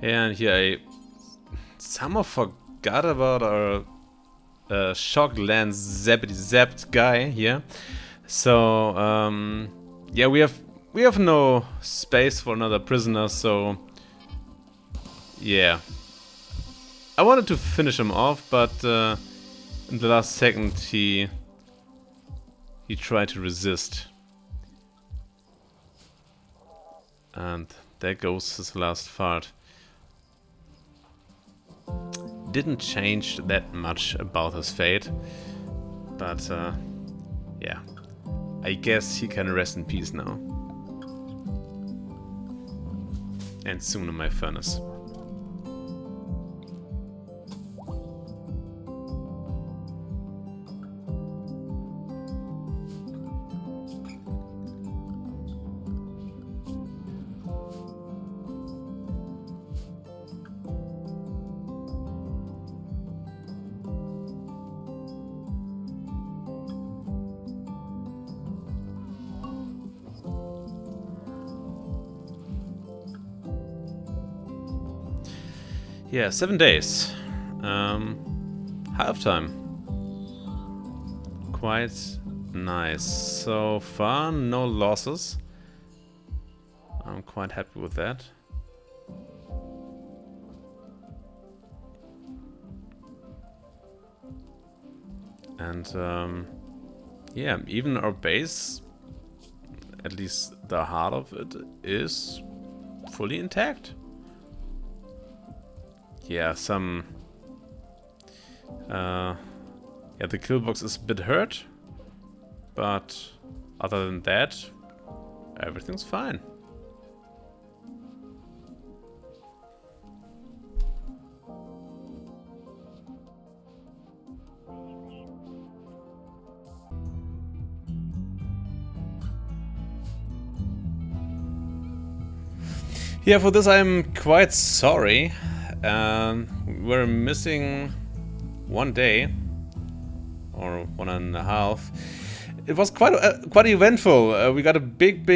And here I somehow forgot about our shock lance zappity zapped guy here. So yeah, we have no space for another prisoner, so yeah. I wanted to finish him off, but in the last second he tried to resist. And there goes his last fart. Didn't change that much about his fate, but yeah, I guess he can rest in peace now. And soon in my furnace. Yeah, 7 days. Halftime. Quite nice. So far, no losses. I'm quite happy with that. And yeah, even our base, at least the heart of it, is fully intact. Yeah, yeah, the kill box is a bit hurt, but other than that, everything's fine. Yeah, for this I'm quite sorry. We're missing 1 day or 1.5. It was quite eventful. We got a big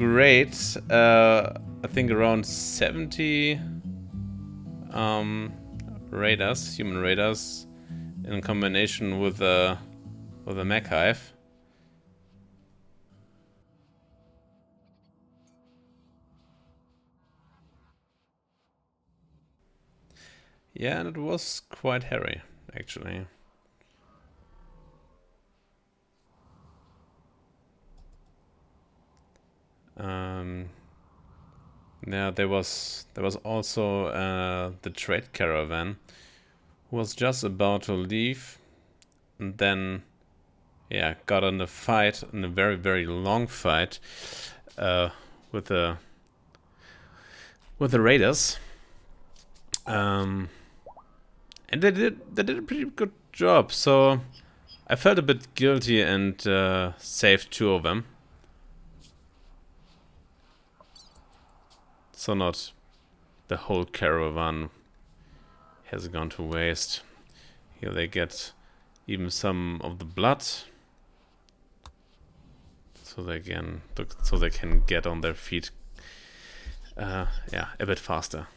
raid. I think around 70 raiders, human raiders, in combination with a mech hive. Yeah, and it was quite hairy, actually. Yeah, there was also the trade caravan who was just about to leave, and then yeah, got in a fight, in a very long fight, with the raiders. And they did a pretty good job. So I felt a bit guilty and saved 2 of them. So not the whole caravan has gone to waste. Here they get even some of the blood, so they can get on their feet. Yeah, a bit faster.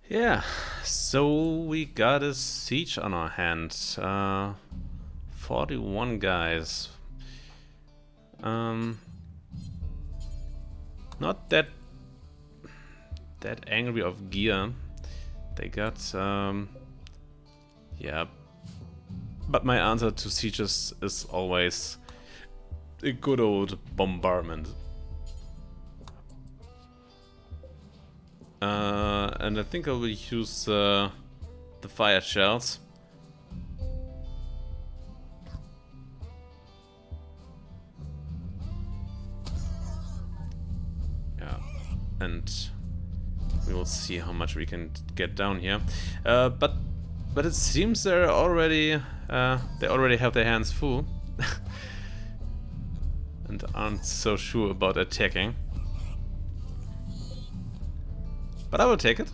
Yeah, so we got a siege on our hands. 41 guys. Not that that angry of gear. They got, yeah. But my answer to sieges is always a good old bombardment. And I think I will use the fire shells. Yeah, and we will see how much we can get down here. But it seems they already have their hands full and aren't so sure about attacking. But I will take it.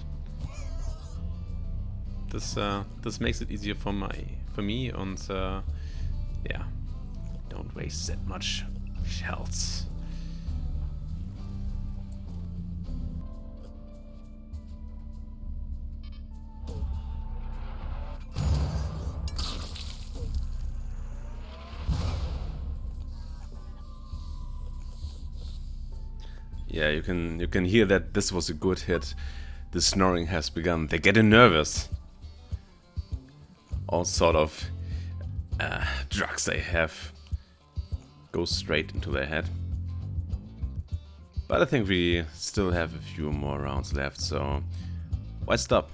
This makes it easier for me, and yeah, don't waste that much shells. Yeah, you can hear that this was a good hit. The snoring has begun. They're getting nervous. All sort of drugs they have go straight into their head. But I think we still have a few more rounds left, so why stop?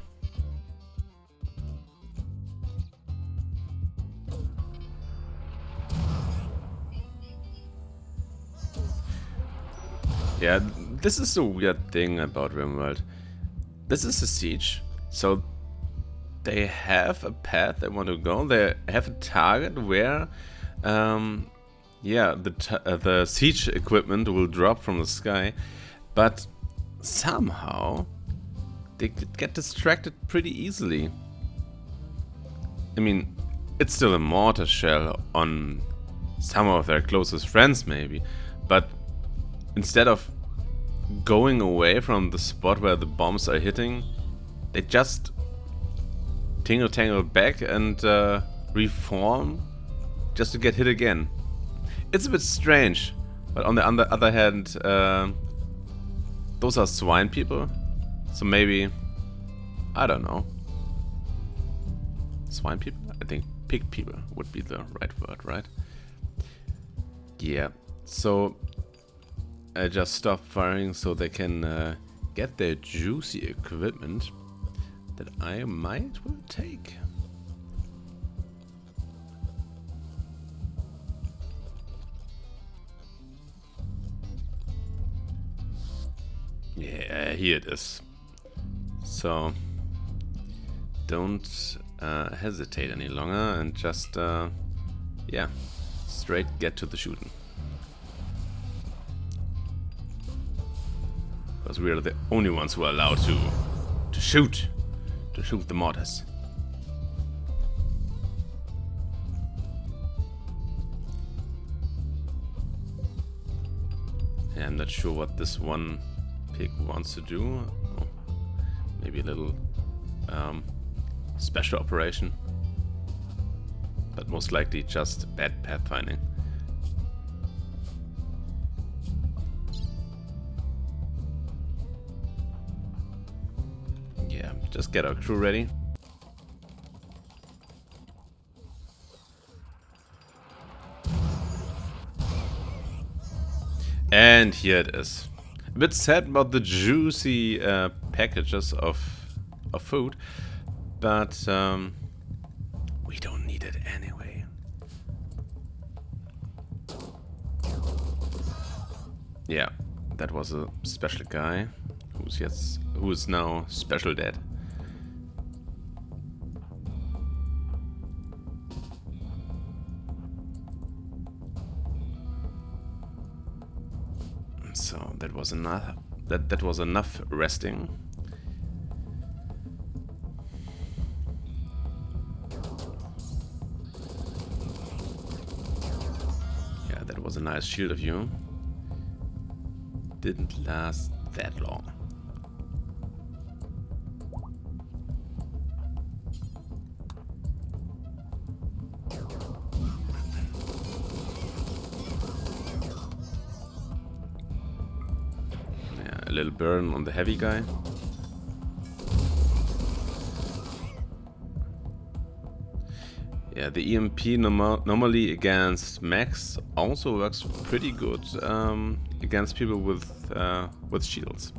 Yeah, this is the weird thing about Rimworld. This is a siege, so they have a path they want to go. They have a target where, yeah, the siege equipment will drop from the sky, but somehow they get distracted pretty easily. I mean, it's still a mortar shell on some of their closest friends, maybe, but instead of going away from the spot where the bombs are hitting, they just tingle back and reform just to get hit again. It's a bit strange, but on the other hand, those are swine people, so maybe, I don't know. Swine people? I think pig people would be the right word, right? Yeah, so I just stopped firing so they can get their juicy equipment that I might will take. Yeah, here it is. So don't hesitate any longer and just yeah, straight get to the shooting. Because we are the only ones who are allowed to shoot the mortars. Yeah, I'm not sure what this one pig wants to do. Oh, maybe a little special operation, but most likely just bad pathfinding. Yeah, just get our crew ready. And here it is. A bit sad about the juicy packages of food, but we don't need it anyway. Yeah, that was a special guy who is now special dead. So that was enough. That was enough resting. Yeah, that was a nice shield of you. Didn't last that long. Yeah, a little burn on the heavy guy. Yeah, the EMP normally against mechs also works pretty good against people with shields.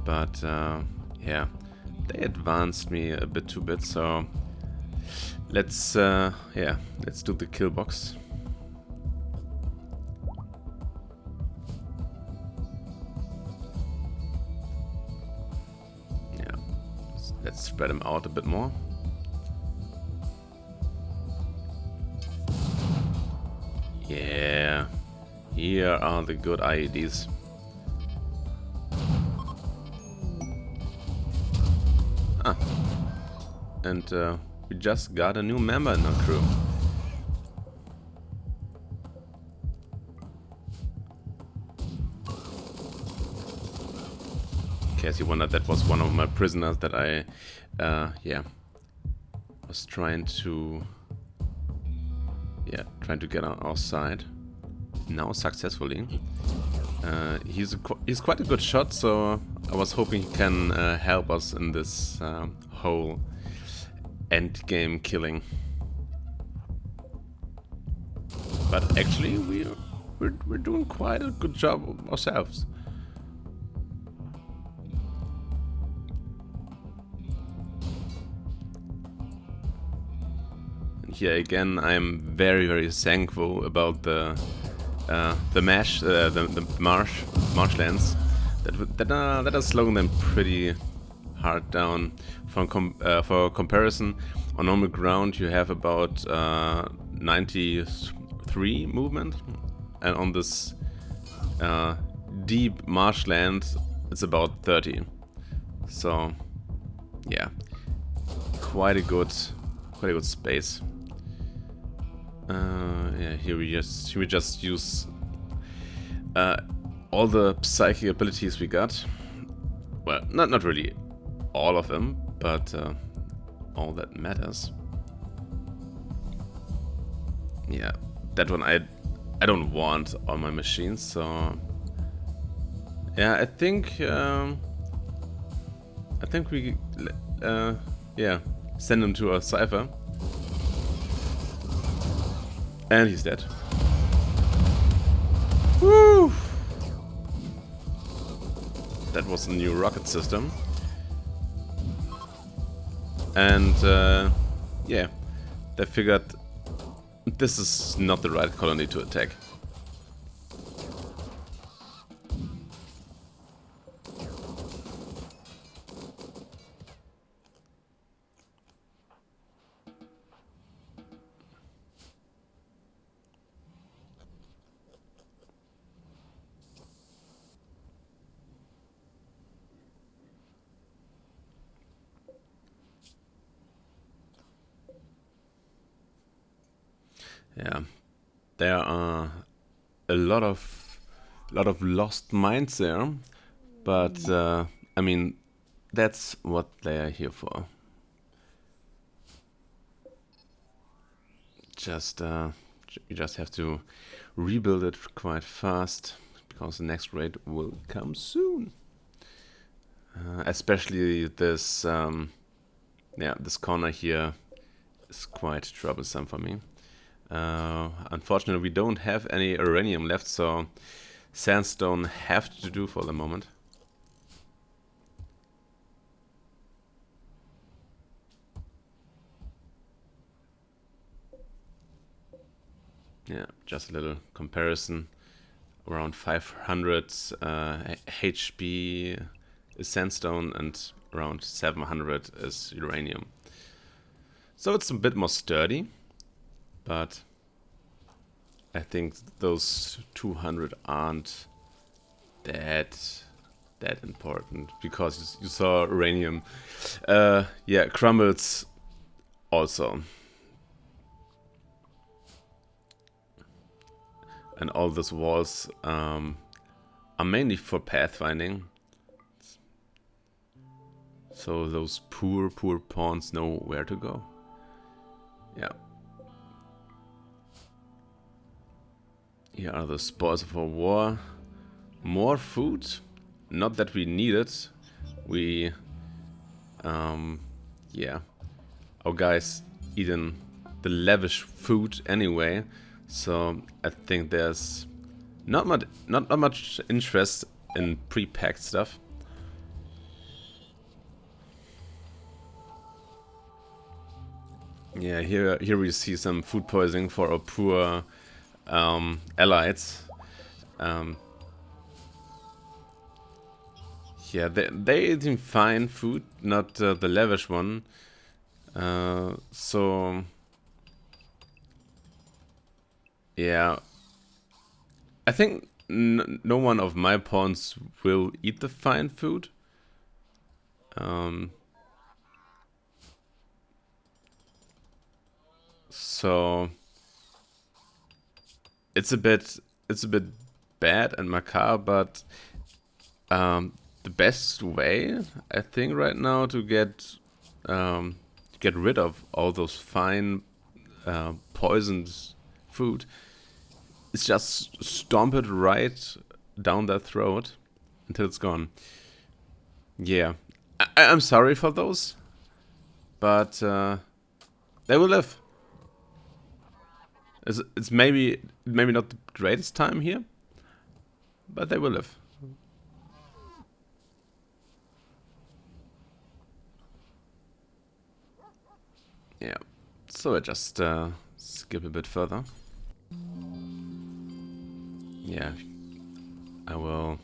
But yeah, they advanced me a bit too bit, so let's do the kill box. Yeah, let's spread them out a bit more. Yeah, here are the good IEDs. And we just got a new member in our crew. In case you wondered, that was one of my prisoners that I was trying to get on our side. Now successfully. He's quite a good shot, so I was hoping he can help us in this whole end game killing. But actually, we're doing quite a good job ourselves. And here again, I'm very thankful about the marshlands that are slowing them pretty hard down. For comparison, on normal ground you have about 93 movement, and on this deep marshland it's about 30. So yeah, quite a good space. Yeah, here we just use all the psychic abilities we got. Well, not really all of them, but all that matters. Yeah, that one I don't want on my machines, so yeah, I think we send him to a cipher. And he's dead. Woo! That was a new rocket system. And yeah, they figured this is not the right colony to attack. Yeah, there are a lot of lost mines there, but I mean, that's what they are here for. You just have to rebuild it quite fast, because the next raid will come soon. Especially this this corner here is quite troublesome for me. Unfortunately, we don't have any uranium left, so sandstone have to do for the moment. Yeah, just a little comparison. Around 500 HP is sandstone and around 700 is uranium. So it's a bit more sturdy. But I think those 200 aren't that important, because you saw uranium crumbles also. And all those walls are mainly for pathfinding. So those poor pawns know where to go. Yeah. Here are the spoils of our war. More food. Not that we need it. We, our guys eating the lavish food anyway, so I think there's not much interest in pre-packed stuff. Yeah, here we see some food poisoning for our poor allies. Yeah, they eating fine food, not the lavish one. So yeah, I think no one of my pawns will eat the fine food. So it's a bit bad and macabre, but the best way I think right now to get rid of all those fine poisoned food is just stomp it right down their throat until it's gone. Yeah, I'm sorry for those, but they will live. It's maybe not the greatest time here, but they will live. Yeah, so I just skip a bit further. Yeah, I will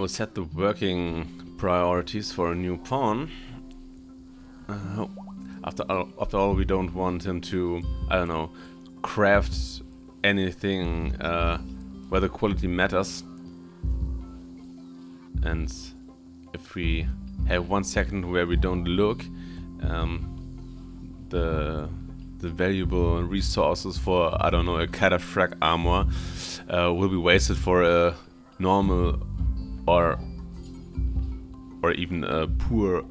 set the working priorities for a new pawn. After all, we don't want him to, I don't know, craft anything where the quality matters. And if we have 1 second where we don't look, the valuable resources for, I don't know, a cataphractic armor will be wasted for a normal or even a poor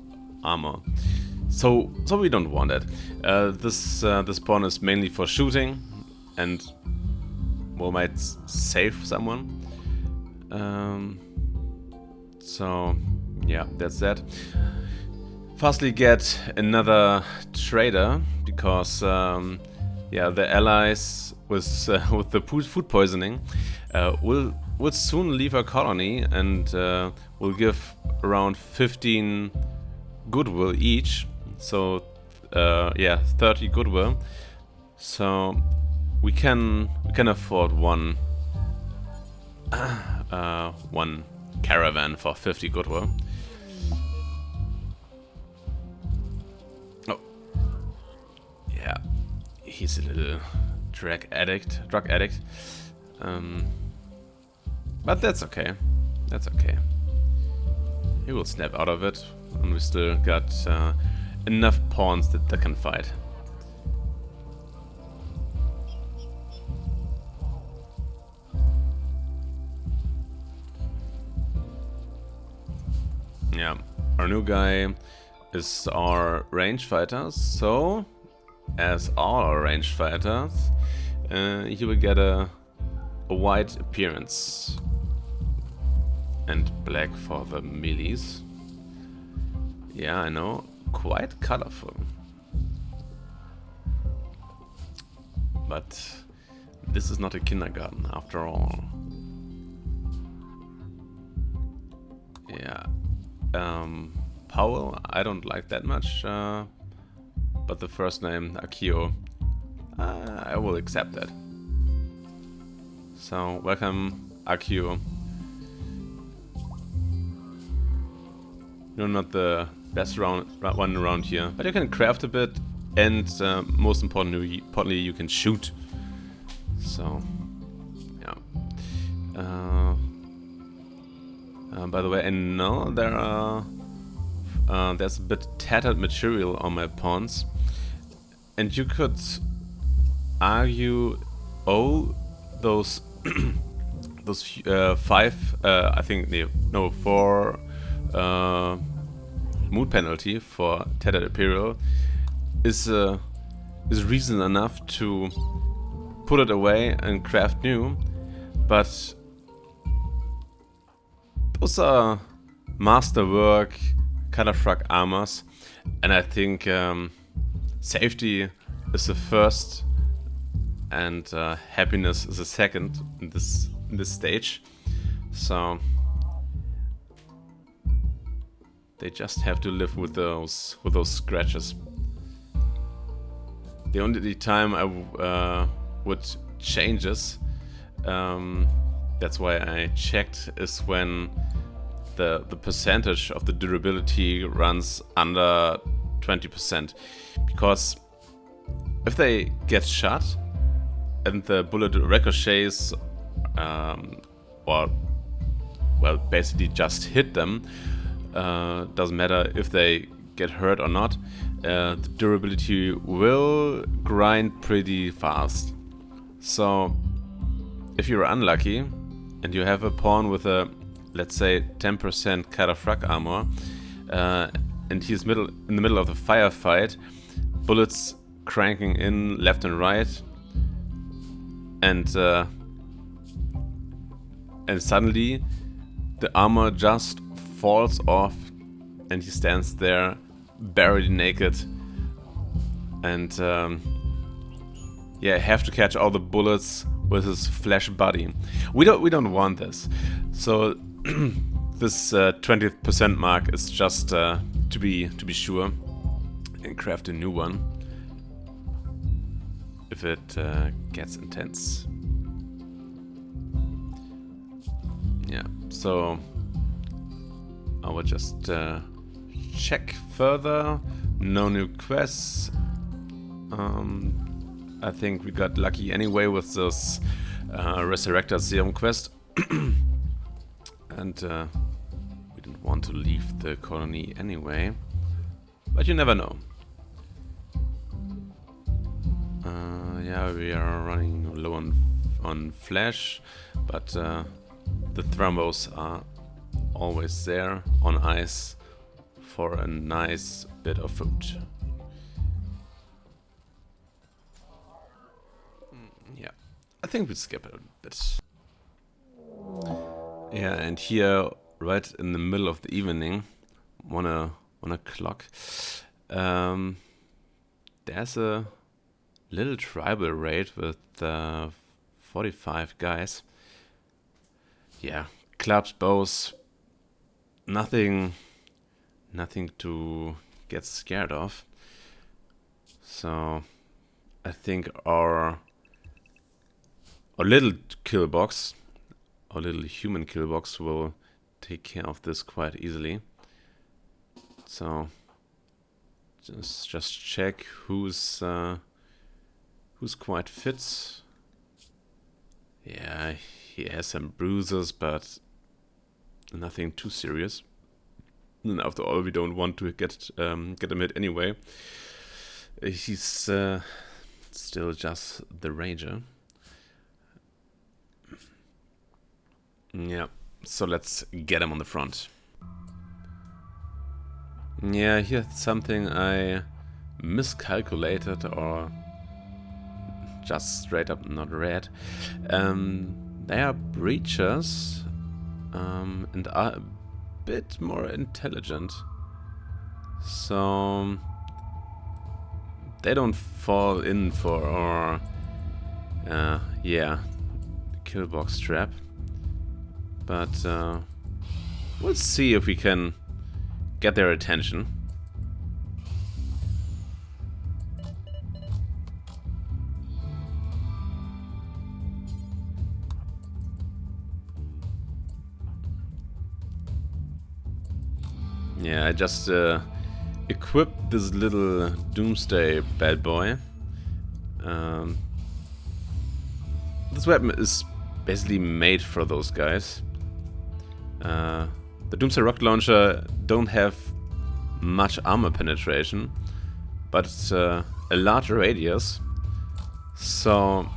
armor. So we don't want it. This pawn is mainly for shooting, and might save someone. So yeah, that's that. Firstly, get another trader because yeah, the allies with the food poisoning will soon leave our colony and will give around 15 goodwill each. So yeah, 30 goodwill. So we can afford one caravan for 50 goodwill. Oh, yeah, he's a little drug addict. But that's okay. That's okay. He will snap out of it, and we still got enough pawns that they can fight. Yeah, our new guy is our range fighter, so as all our range fighters, he will get a white appearance and black for the melees. Yeah, I know, quite colorful. But this is not a kindergarten after all. Yeah. Powell, I don't like that much, but the first name, Akio, I will accept that. So, welcome, Akio. You're not the best one around here, but you can craft a bit, and most importantly, you can shoot. So, yeah. By the way, I know there's a bit tattered material on my pawns, and you could argue, oh, those those 5, I think no 4 mood penalty for tattered imperial is reason enough to put it away and craft new, but those are masterwork cataphractic armors, and I think safety is the first, and happiness is the second in this stage. So they just have to live with those scratches. The only time I would change this, that's why I checked, is when the percentage of the durability runs under 20%, because if they get shot and the bullet ricochets, or well, basically just hit them, doesn't matter if they get hurt or not, the durability will grind pretty fast. So if you're unlucky and you have a pawn with a, let's say, 10% cataphractic armor, and he's in the middle of the firefight, bullets cranking in left and right, and suddenly the armor just falls off and he stands there barely naked, and yeah, have to catch all the bullets with his flesh body. We don't want this. So this 20% mark is just to be sure, and craft a new one if it gets intense. Yeah, so I will just check further. No new quests. I think we got lucky anyway with this Resurrector Serum quest. And we didn't want to leave the colony anyway. But you never know. Yeah, we are running low on flesh, but the thrombos are always there on ice for a nice bit of food. Yeah, I think we skip it a bit. Yeah, and here, right in the middle of the evening, 1 o'clock, there's a little tribal raid with 45 guys. Yeah, clubs, bows, nothing to get scared of. So I think our little kill box, our little human kill box, will take care of this quite easily. So just check who's quite fit. Yeah, he has some bruises, but nothing too serious. And after all, we don't want to get him hit anyway. He's still just the ranger. Yeah, so let's get him on the front. Yeah, here's something I miscalculated or just straight up not read. They are breachers and are a bit more intelligent. So they don't fall in for our killbox trap. But we'll see if we can get their attention. Yeah, I just equipped this little Doomsday bad boy. This weapon is basically made for those guys. The Doomsday rocket launcher don't have much armor penetration, but it's a large radius. So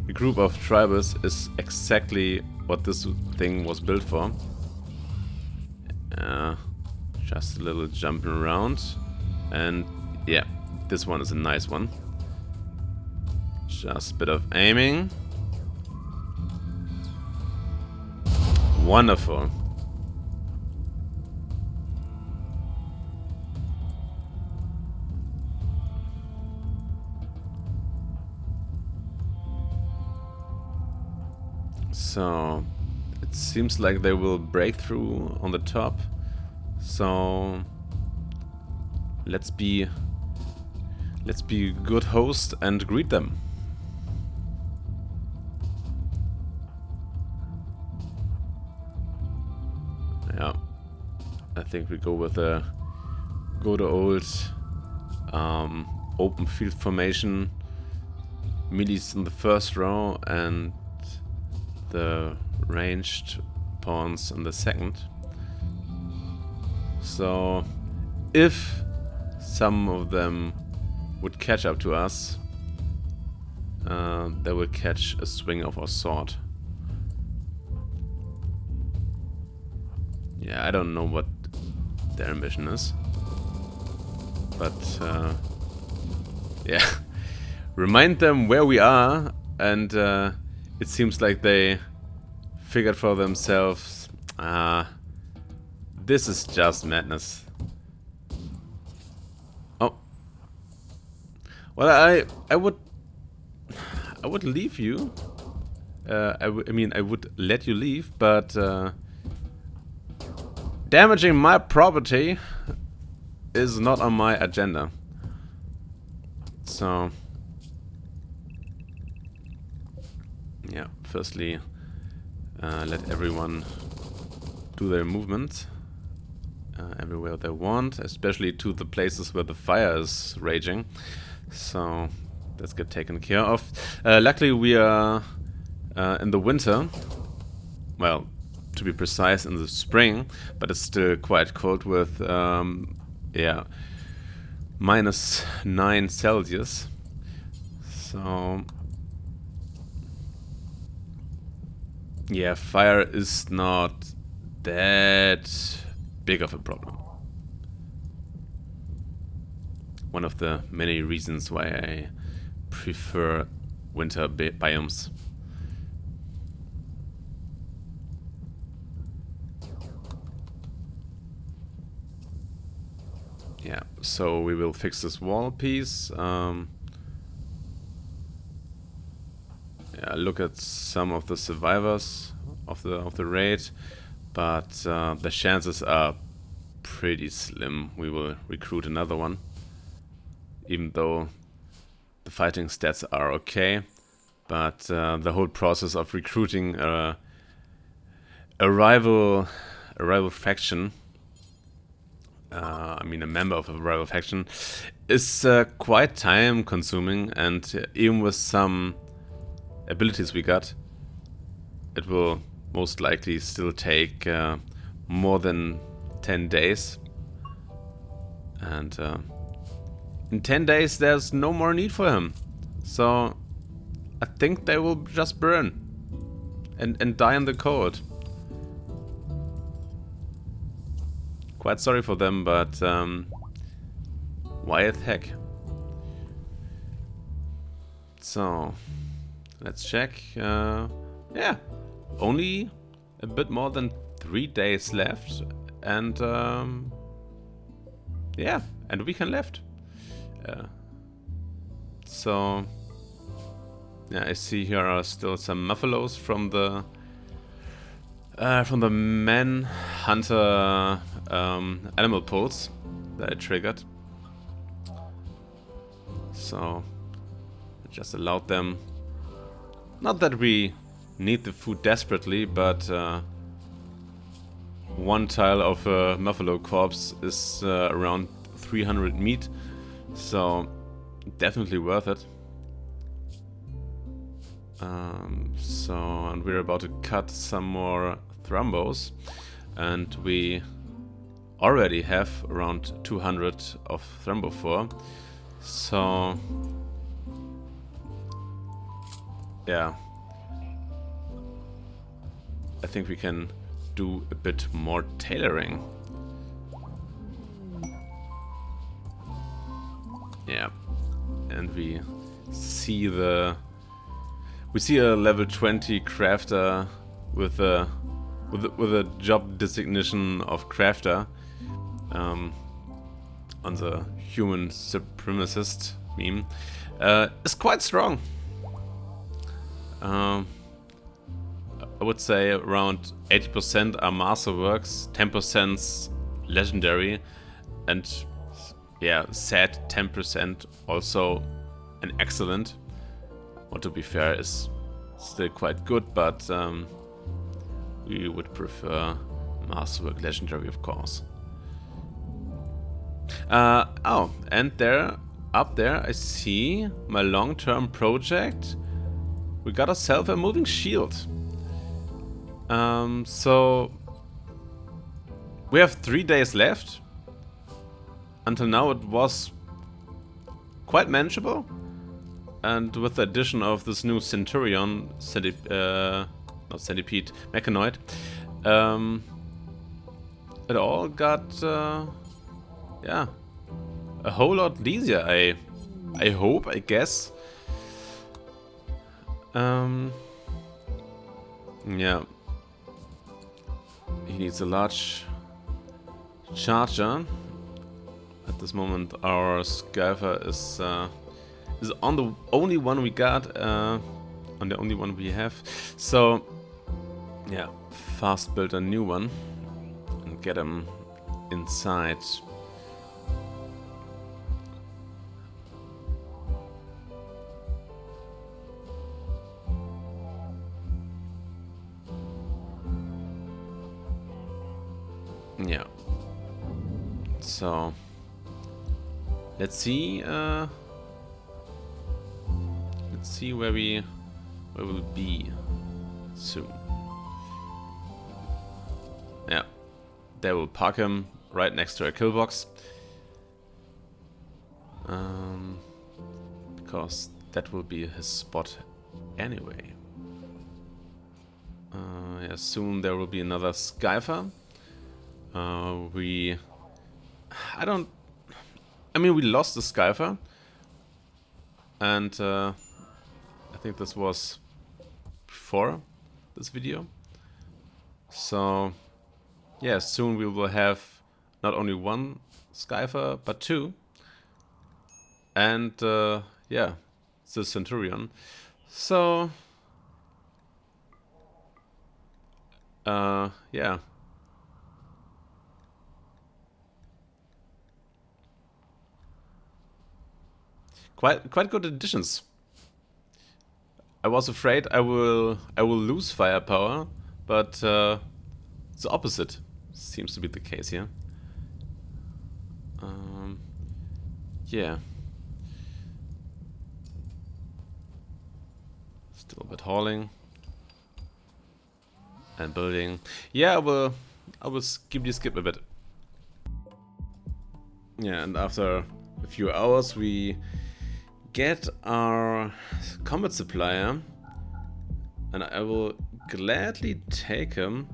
a group of tribals is exactly what this thing was built for. Just a little jumping around, and yeah, this one is a nice one. Just a bit of aiming. Wonderful. So it seems like they will break through on the top. So let's be good host and greet them. Yeah, I think we go with the old open field formation. Melees in the first row and the ranged pawns in the second. So if some of them would catch up to us, they will catch a swing of our sword. Yeah, I don't know what their mission is, but yeah, remind them where we are, and it seems like they figured for themselves, this is just madness. Oh, well, I would leave you. I mean, I would let you leave, but damaging my property is not on my agenda. So yeah, firstly, let everyone do their movement everywhere they want, especially to the places where the fire is raging. So let's get taken care of. Luckily, we are in the winter. Well, to be precise, in the spring, but it's still quite cold with yeah, -9 Celsius. So yeah, fire is not that big of a problem. One of the many reasons why I prefer winter biomes. Yeah, so we will fix this wall piece. Yeah, look at some of the survivors of the raid, but the chances are pretty slim we will recruit another one, even though the fighting stats are okay. But the whole process of recruiting a rival faction, I mean a member of a rival faction, is quite time consuming, and even with some abilities we got, it will most likely still take more than 10 days. And in 10 days there's no more need for him. So I think they will just burn and die in the cold. Quite sorry for them, but why the heck? So let's check. Yeah, only a bit more than 3 days left, and yeah, and a weekend left. So yeah, I see here are still some muffalos from the Manhunter animal pulse that I triggered. So I just allowed them. Not that we need the food desperately, but one tile of a Muffalo corpse is around 300 meat, so definitely worth it. And we're about to cut some more thrombos, and we already have around 200 of thrombophore. So yeah, I think we can do a bit more tailoring. Yeah, and we see a level 20 crafter with a job designation of crafter on the human supremacist meme. Is quite strong. I would say around 80% are masterworks, 10% legendary, and yeah, sad 10% also an excellent. Or to be fair, is still quite good, but we would prefer masterwork legendary, of course. Oh, and there, up there, I see my long-term project. We got ourselves a moving shield. So we have 3 days left. Until now it was quite manageable. And with the addition of this new Centurion, not Centipede, Mechanoid, it all got, yeah, a whole lot easier, I hope, I guess. Yeah. He needs a large charger. At this moment, our Skyfer is on the only one we got, on the only one we have. So, yeah, fast build a new one and get him inside. Yeah. So let's see where we'll be soon. Yeah. They will park him right next to a kill box. Because that will be his spot anyway. Yeah, soon there will be another Skyfer. We lost the Skyfer, and I think this was before this video. So yeah, soon we will have not only one Skyfer but two, and yeah, the Centurion. So yeah. Quite good additions. I was afraid I will lose firepower, but the opposite seems to be the case here. Yeah. Still a bit hauling and building. Yeah, I will skip a bit. Yeah, and after a few hours we get our combat supplier, and I will gladly take him,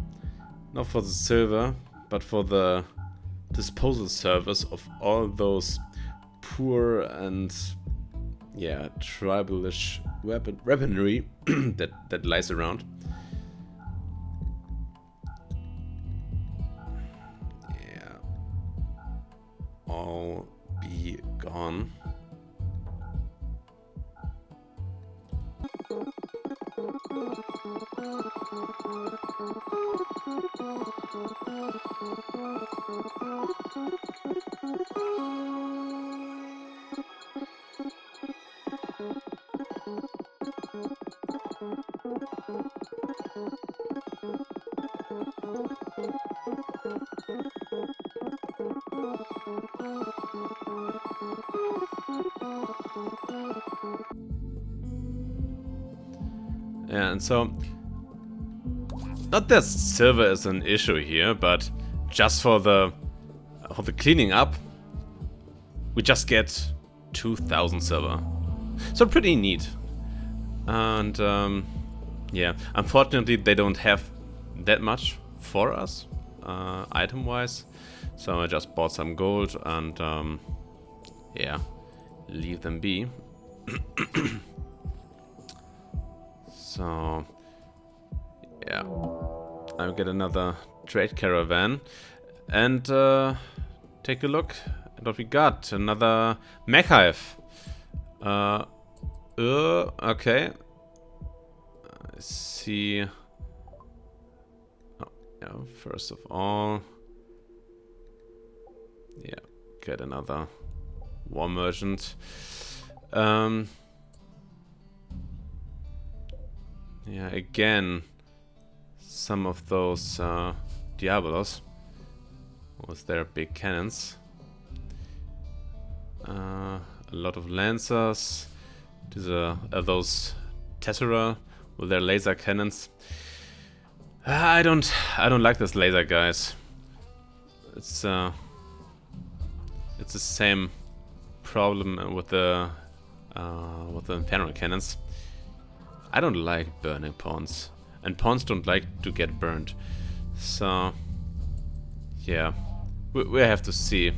not for the silver, but for the disposal service of all those poor and yeah, tribalish weaponry that lies around. Yeah, all be gone. Yeah, and so not that silver is an issue here, but just for the cleaning up, we just get 2,000 silver. So pretty neat. And yeah, unfortunately they don't have that much for us, item-wise. So I just bought some gold and yeah, leave them be. So yeah, I'll get another trade caravan and take a look at what we got. Another mech hive. Okay. I see Yeah, first of all, yeah, get another war merchant. Yeah, again, some of those Diabolos with their big cannons. A lot of Lancers. These are those Tessera with their laser cannons. I don't like this laser, guys. It's the same problem with the Inferno cannons. I don't like burning pawns, and pawns don't like to get burned. So yeah, we have to see.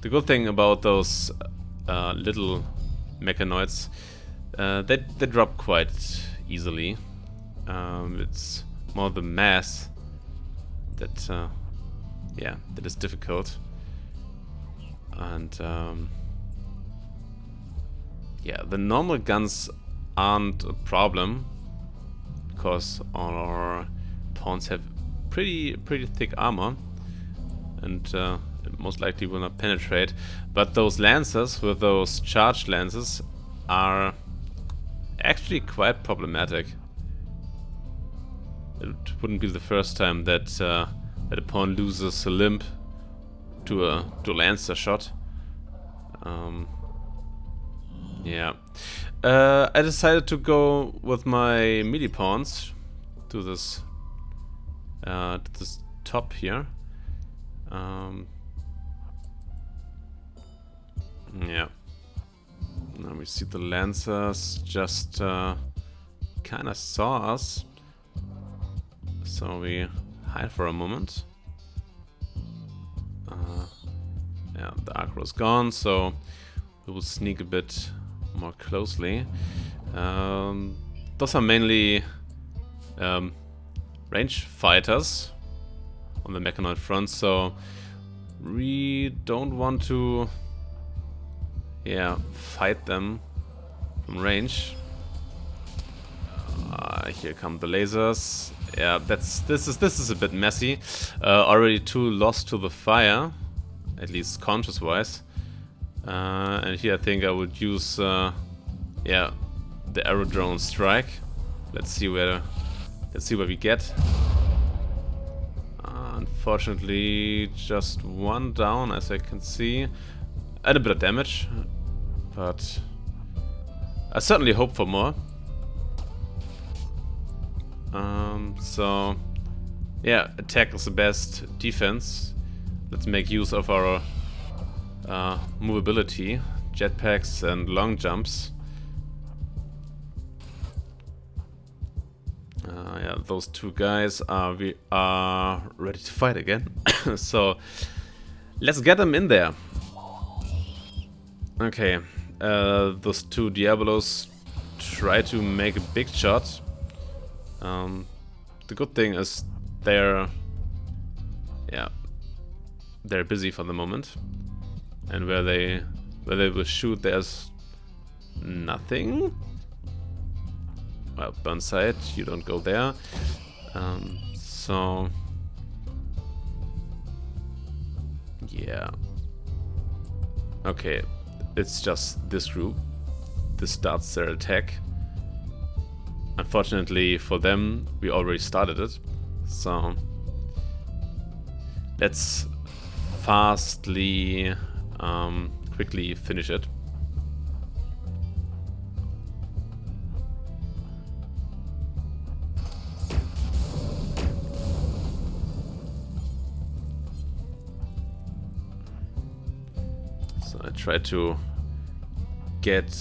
The good thing about those little mechanoids, they drop quite easily. It's more the mass that yeah, that is difficult. And yeah, the normal guns aren't a problem because all our pawns have pretty thick armor, and it most likely will not penetrate. But those lancers with those charged lances are actually quite problematic. It wouldn't be the first time that that a pawn loses a limb to a lancer shot. Yeah, I decided to go with my melee pawns to this top here. Yeah. Now we see the lancers just kind of saw us, so we hide for a moment. Yeah, the aggro's gone, so we will sneak a bit more closely. Those are mainly range fighters on the mechanoid front, so we don't want to, yeah, fight them from range. Here come the lasers. Yeah, this is a bit messy. Already 2 lost to the fire, at least conscious wise. And here I think I would use yeah, the aerodrone strike. Let's see what we get. Unfortunately, just 1 down, as I can see, and a bit of damage, but I certainly hope for more. So yeah, attack is the best defense. Let's make use of our movability, jetpacks and long jumps. Yeah, those 2 guys we are ready to fight again. So let's get them in there. Okay, those 2 Diabolos try to make a big shot. The good thing is they're busy for the moment, and where they will shoot, there's nothing. Well, Burnside, you don't go there. So yeah, okay, it's just this group. This starts their attack. Unfortunately for them, we already started it, so let's fastly, quickly finish it. So I try to get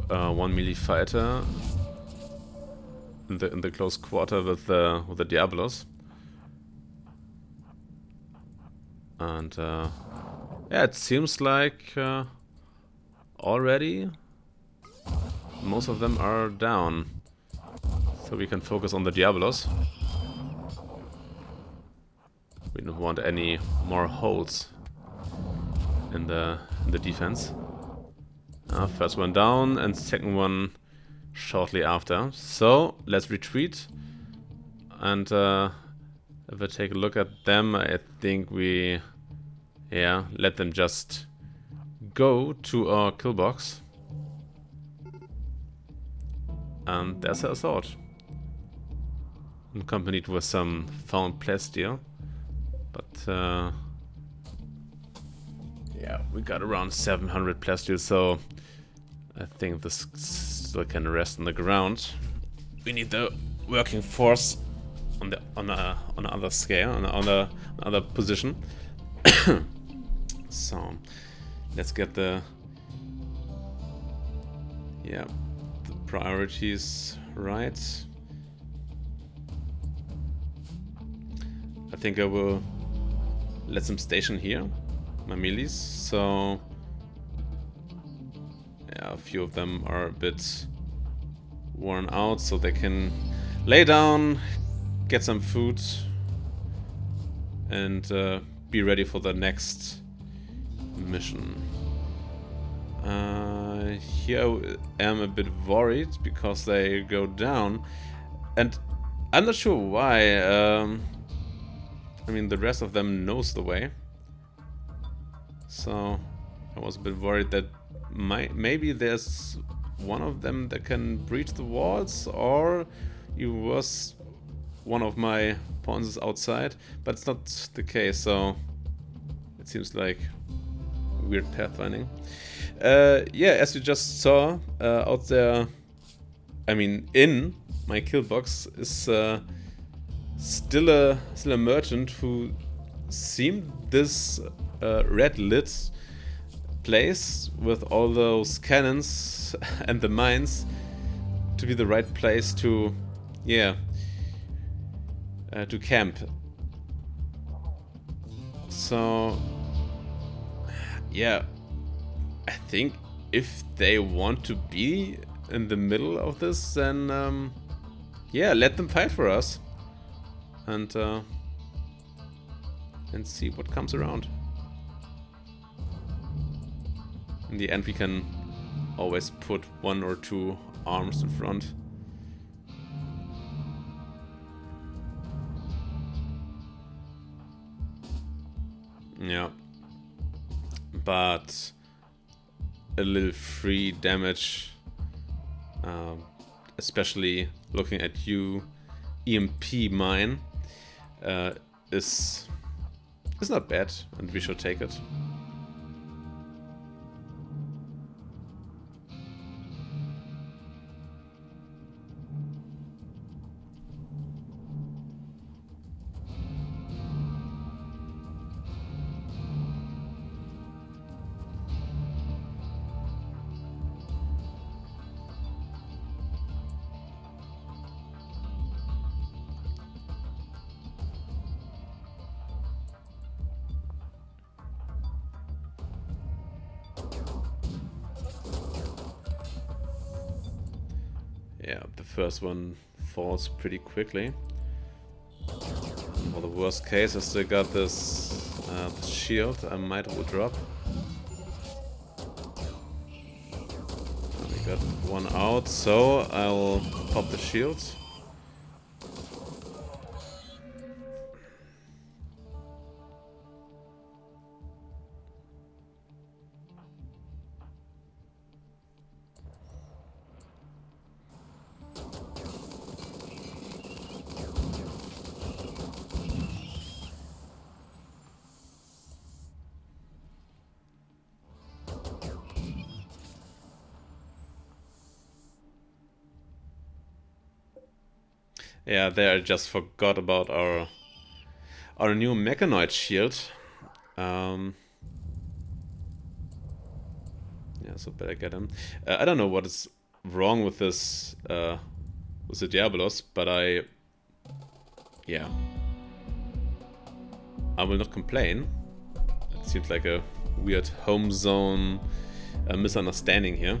1 melee fighter in the close quarter with the Diabolos, and yeah, it seems like already most of them are down, so we can focus on the Diabolos. We don't want any more holes in the defense. First one down, and second one shortly after. So let's retreat and If I take a look at them, I think we, yeah, let them just go to our kill box. And there's our sword. Accompanied with some found plasteel. But, yeah, we got around 700 plasteel, so I think this still can rest on the ground. We need the working force on the other scale, on the other position. So let's get the priorities right. I think I will let them station here, my melees. So yeah, a few of them are a bit worn out, so they can lay down, get some food, and be ready for the next mission. Here I am a bit worried because they go down, and I'm not sure why. I mean, the rest of them knows the way, so I was a bit worried that maybe there's one of them that can breach the walls, or he was one of my pawns outside, but it's not the case, so it seems like weird pathfinding. Yeah, as you just saw, out there, I mean, in my kill box is still a merchant who seemed this red lit place with all those cannons and the mines to be the right place to, yeah, to camp. So yeah, I think if they want to be in the middle of this, then yeah, let them fight for us, and see what comes around. In the end, we can always put 1 or 2 arms in front. Yeah, but a little free damage, especially looking at you, EMP mine, is not bad, and we should take it. Yeah, the first one falls pretty quickly. For the worst case, I still got this shield I might will drop. We got one out, so I'll pop the shield. Yeah, there I just forgot about our new mechanoid shield. Yeah, so better get him. I don't know what is wrong with this with the Diabolos, but I will not complain. It seems like a weird home zone misunderstanding here.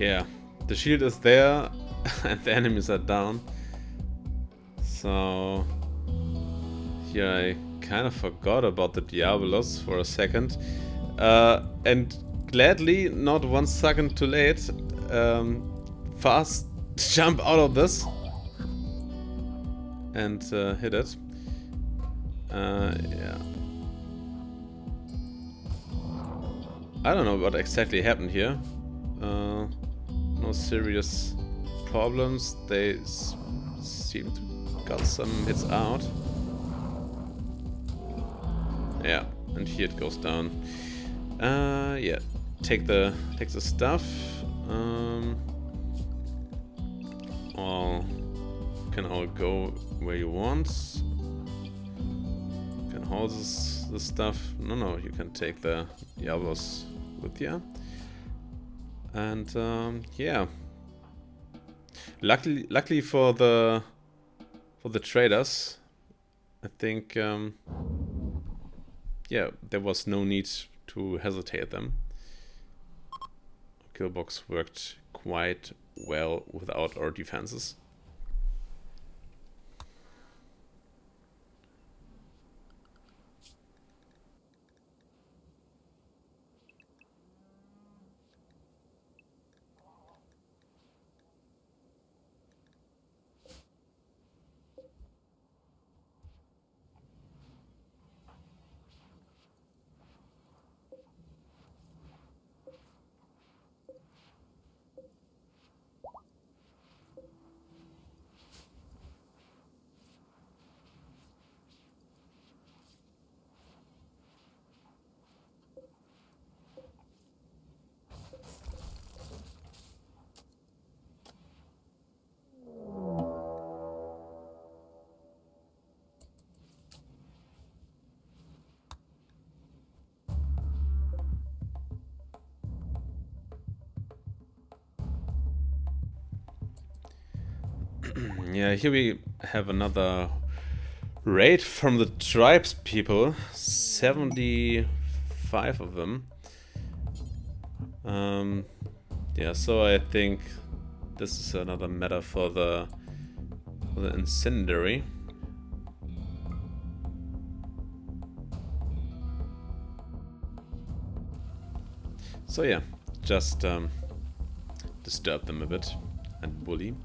Yeah, the shield is there and the enemies are down. So yeah, I kind of forgot about the Diabolos for a second. And gladly, not 1 second too late, fast jump out of this and hit it. Yeah. I don't know what exactly happened here. No serious problems. They seem to got some hits out. Yeah, and here it goes down. Yeah, take the stuff. All can all go where you want. You can hold this stuff. No, you can take the Diablos with you. And yeah, luckily for the traders, I think yeah, there was no need to hesitate them. Killbox worked quite well without our defenses. Yeah, here we have another raid from the tribes people. 75 of them. Yeah, so I think this is another matter for the incendiary. So yeah, just disturb them a bit and bully.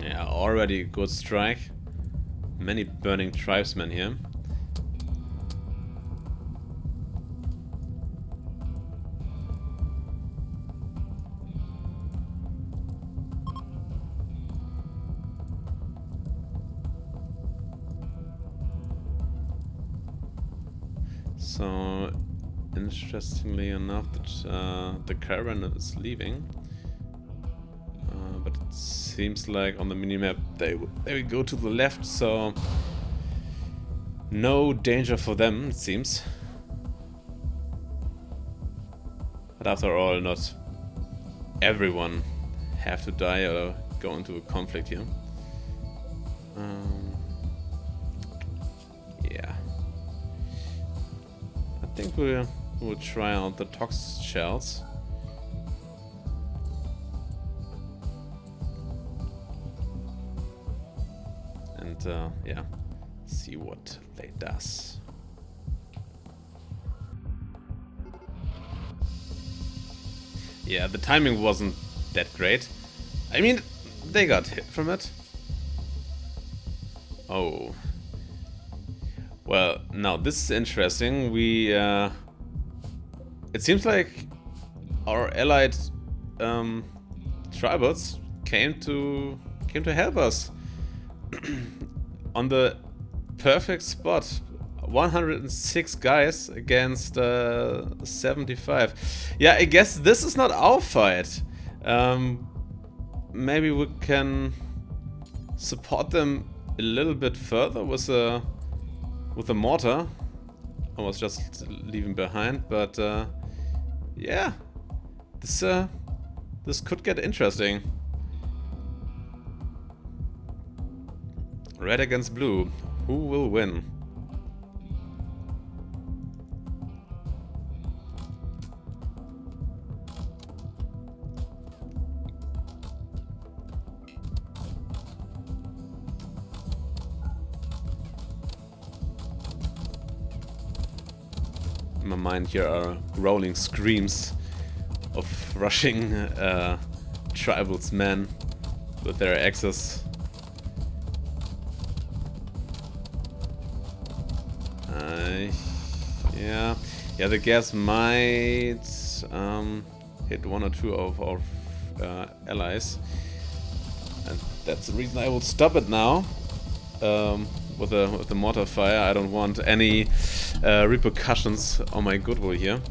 Yeah, already a good strike. Many burning tribesmen here. So, interestingly enough, that the caravan is leaving. But it seems like on the minimap they will go to the left, so no danger for them, it seems. But after all, not everyone have to die or go into a conflict here. Yeah. I think we'll try out the tox shells. And yeah, see what they does. Yeah, the timing wasn't that great. I mean, they got hit from it. Oh. Well, now this is interesting. We it seems like our allied tribals came to help us on the perfect spot. 106 guys against 75. Yeah, I guess this is not our fight. Maybe we can support them a little bit further with a mortar. I was just leaving behind, but yeah, this This could get interesting. Red against blue. Who will win? In my mind here are growling screams of rushing tribesmen with their axes. Yeah, the gas might hit one or two of our allies, and that's the reason I will stop it now with the mortar fire. I don't want any repercussions on my goodwill here.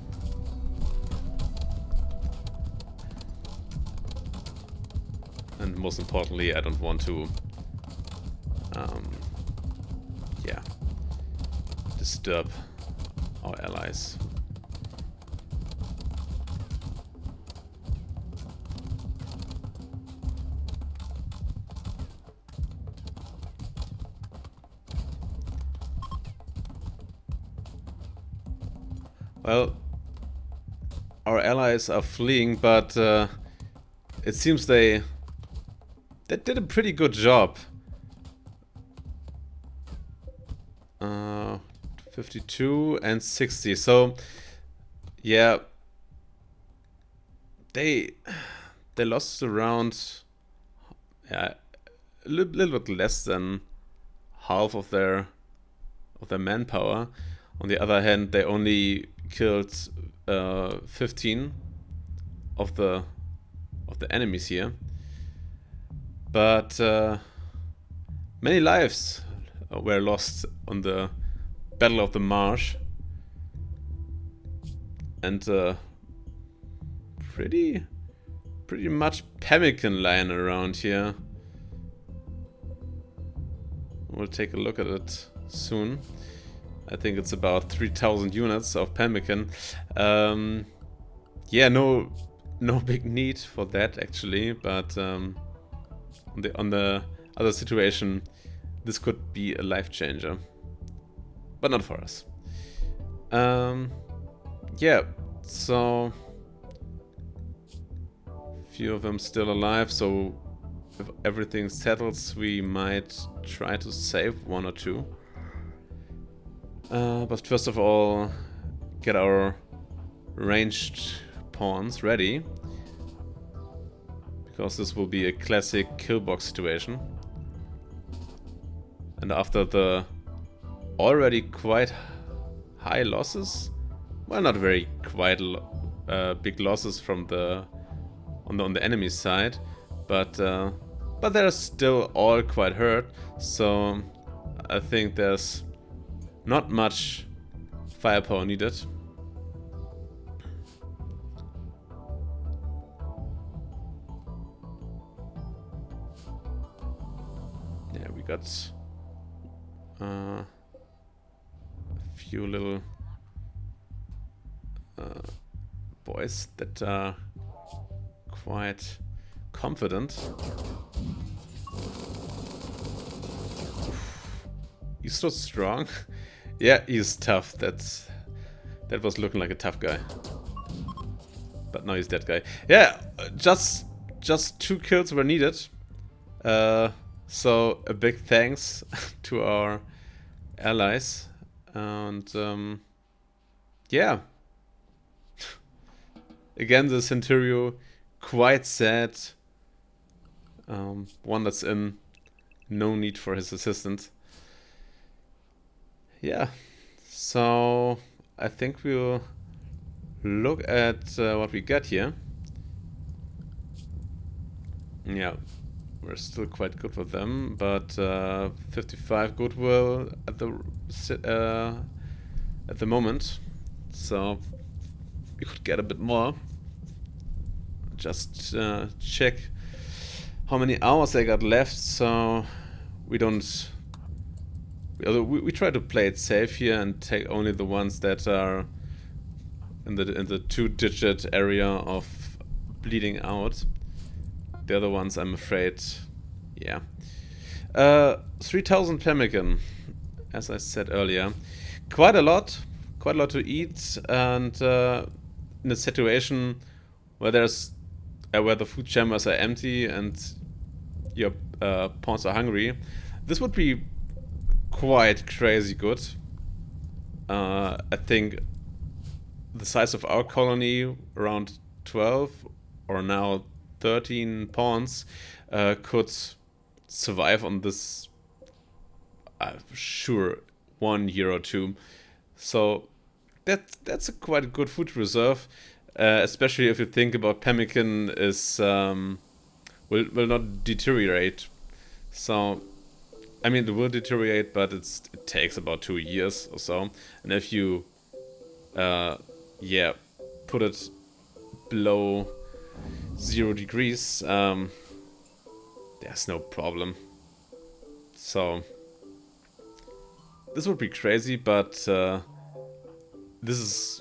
And most importantly, I don't want to disturb our allies. Well, our allies are fleeing, but it seems they did a pretty good job. 52 and 60. So, yeah, they lost around a little bit less than half of their manpower. On the other hand, they only killed 15 of the enemies here. But many lives were lost on the Battle of the Marsh, and pretty much pemmican lying around here. We'll take a look at it soon. I think it's about 3,000 units of pemmican. Yeah, no big need for that actually, but on the other situation, this could be a life changer. But not for us. Yeah, so few of them still alive, so if everything settles, we might try to save one or two. But first of all, get our ranged pawns ready, because this will be a classic kill box situation. And after the already quite high losses, well, not very quite big losses from on the enemy side, but they're still all quite hurt. So I think there's not much firepower needed. Yeah, we got a few little boys that are quite confident. He's so strong. Yeah, he's tough. That was looking like a tough guy. But now he's that guy. Yeah, just 2 kills were needed. So a big thanks to our allies. And yeah. Again, the Centurio, quite sad. One that's in no need for his assistant. Yeah, so I think we'll look at what we got here. Yeah, we're still quite good with them, but 55 goodwill at the moment, so we could get a bit more. Just check how many hours they got left, so we don't. We try to play it safe here and take only the ones that are in the 2-digit area of bleeding out. The other ones, I'm afraid, yeah. 3000 pemmican, as I said earlier. Quite a lot to eat, and in a situation where where the food chambers are empty and your pawns are hungry, this would be quite crazy good. I think the size of our colony, around 12 or now 13 pawns, could survive on this, sure, 1 year or two. So that's a quite good food reserve, especially if you think about pemmican is will not deteriorate. So I mean, it will deteriorate, but it takes about 2 years or so. And if you put it below 0 degrees, there's no problem. So this would be crazy, but this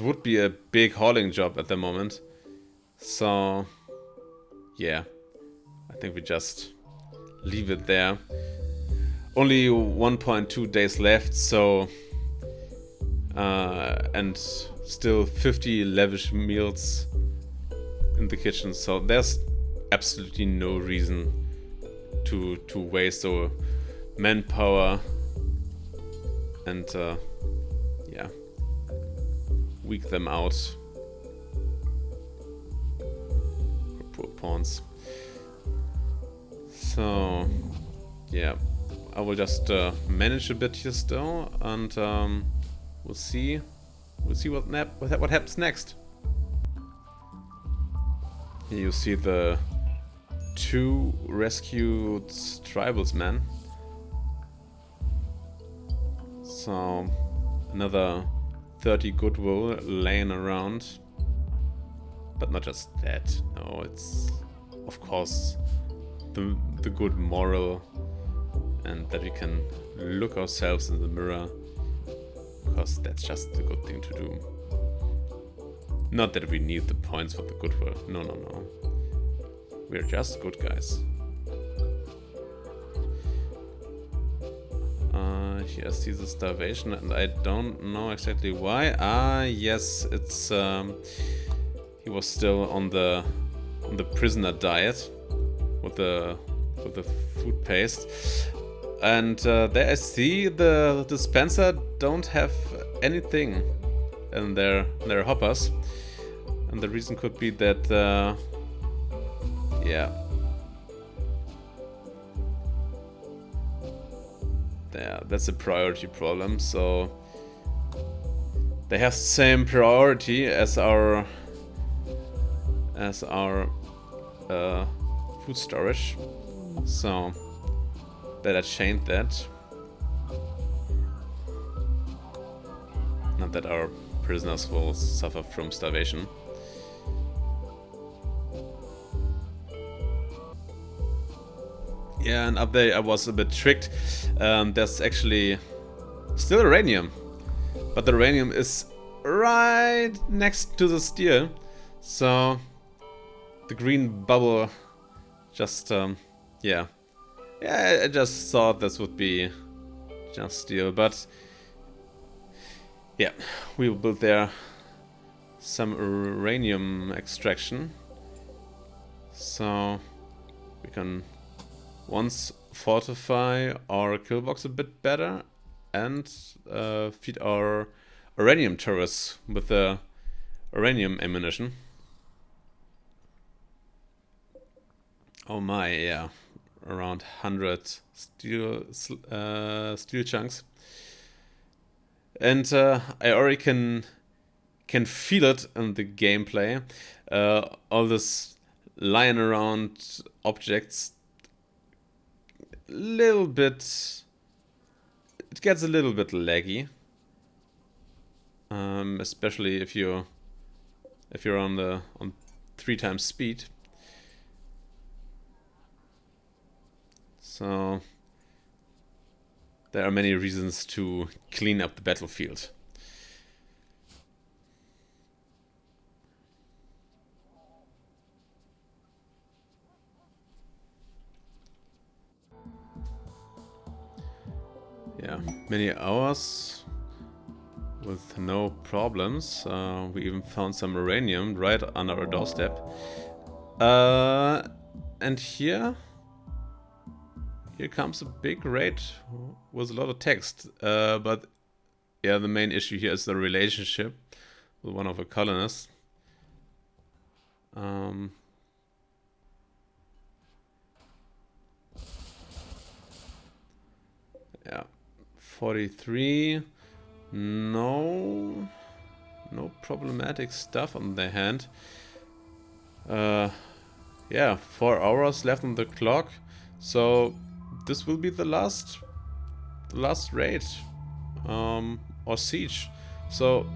would be a big hauling job at the moment. So yeah, I think we just leave it there. Only 1.2 days left, so and still 50 lavish meals in the kitchen, so there's absolutely no reason to waste our manpower and weak them out. Poor pawns. So yeah, I will just manage a bit here still, and we'll see what happens next. Here you see the 2 rescued tribesmen. So another 30 goodwill laying around, but not just that. No, it's of course the good moral, and that we can look ourselves in the mirror, because that's just the good thing to do. Not that we need the points for the goodwill. No. We're just good guys. Here I see the starvation, and I don't know exactly why. Yes, it's he was still on the prisoner diet with the food paste. And there I see the dispenser don't have anything in their hoppers, and the reason could be that that's a priority problem. So they have the same priority as our food storage, so better change that. Not that our prisoners will suffer from starvation. Yeah, and up there I was a bit tricked. There's actually still uranium, but the uranium is right next to the steel, so the green bubble just I just thought this would be just steel, but yeah, we will build there some uranium extraction, so we can once fortify our kill box a bit better and feed our uranium turrets with the uranium ammunition. Oh my, yeah, around 100 steel chunks, and I already can feel it in the gameplay. All this lying around objects, it gets a little bit laggy, especially if you're on 3 times speed. So there are many reasons to clean up the battlefield. Yeah, many hours with no problems. We even found some uranium right under our doorstep. And here comes a big raid with a lot of text. But yeah, the main issue here is the relationship with one of the colonists. Yeah, 43. No problematic stuff on their hand. Yeah, 4 hours left on the clock. So this will be the last raid or siege. So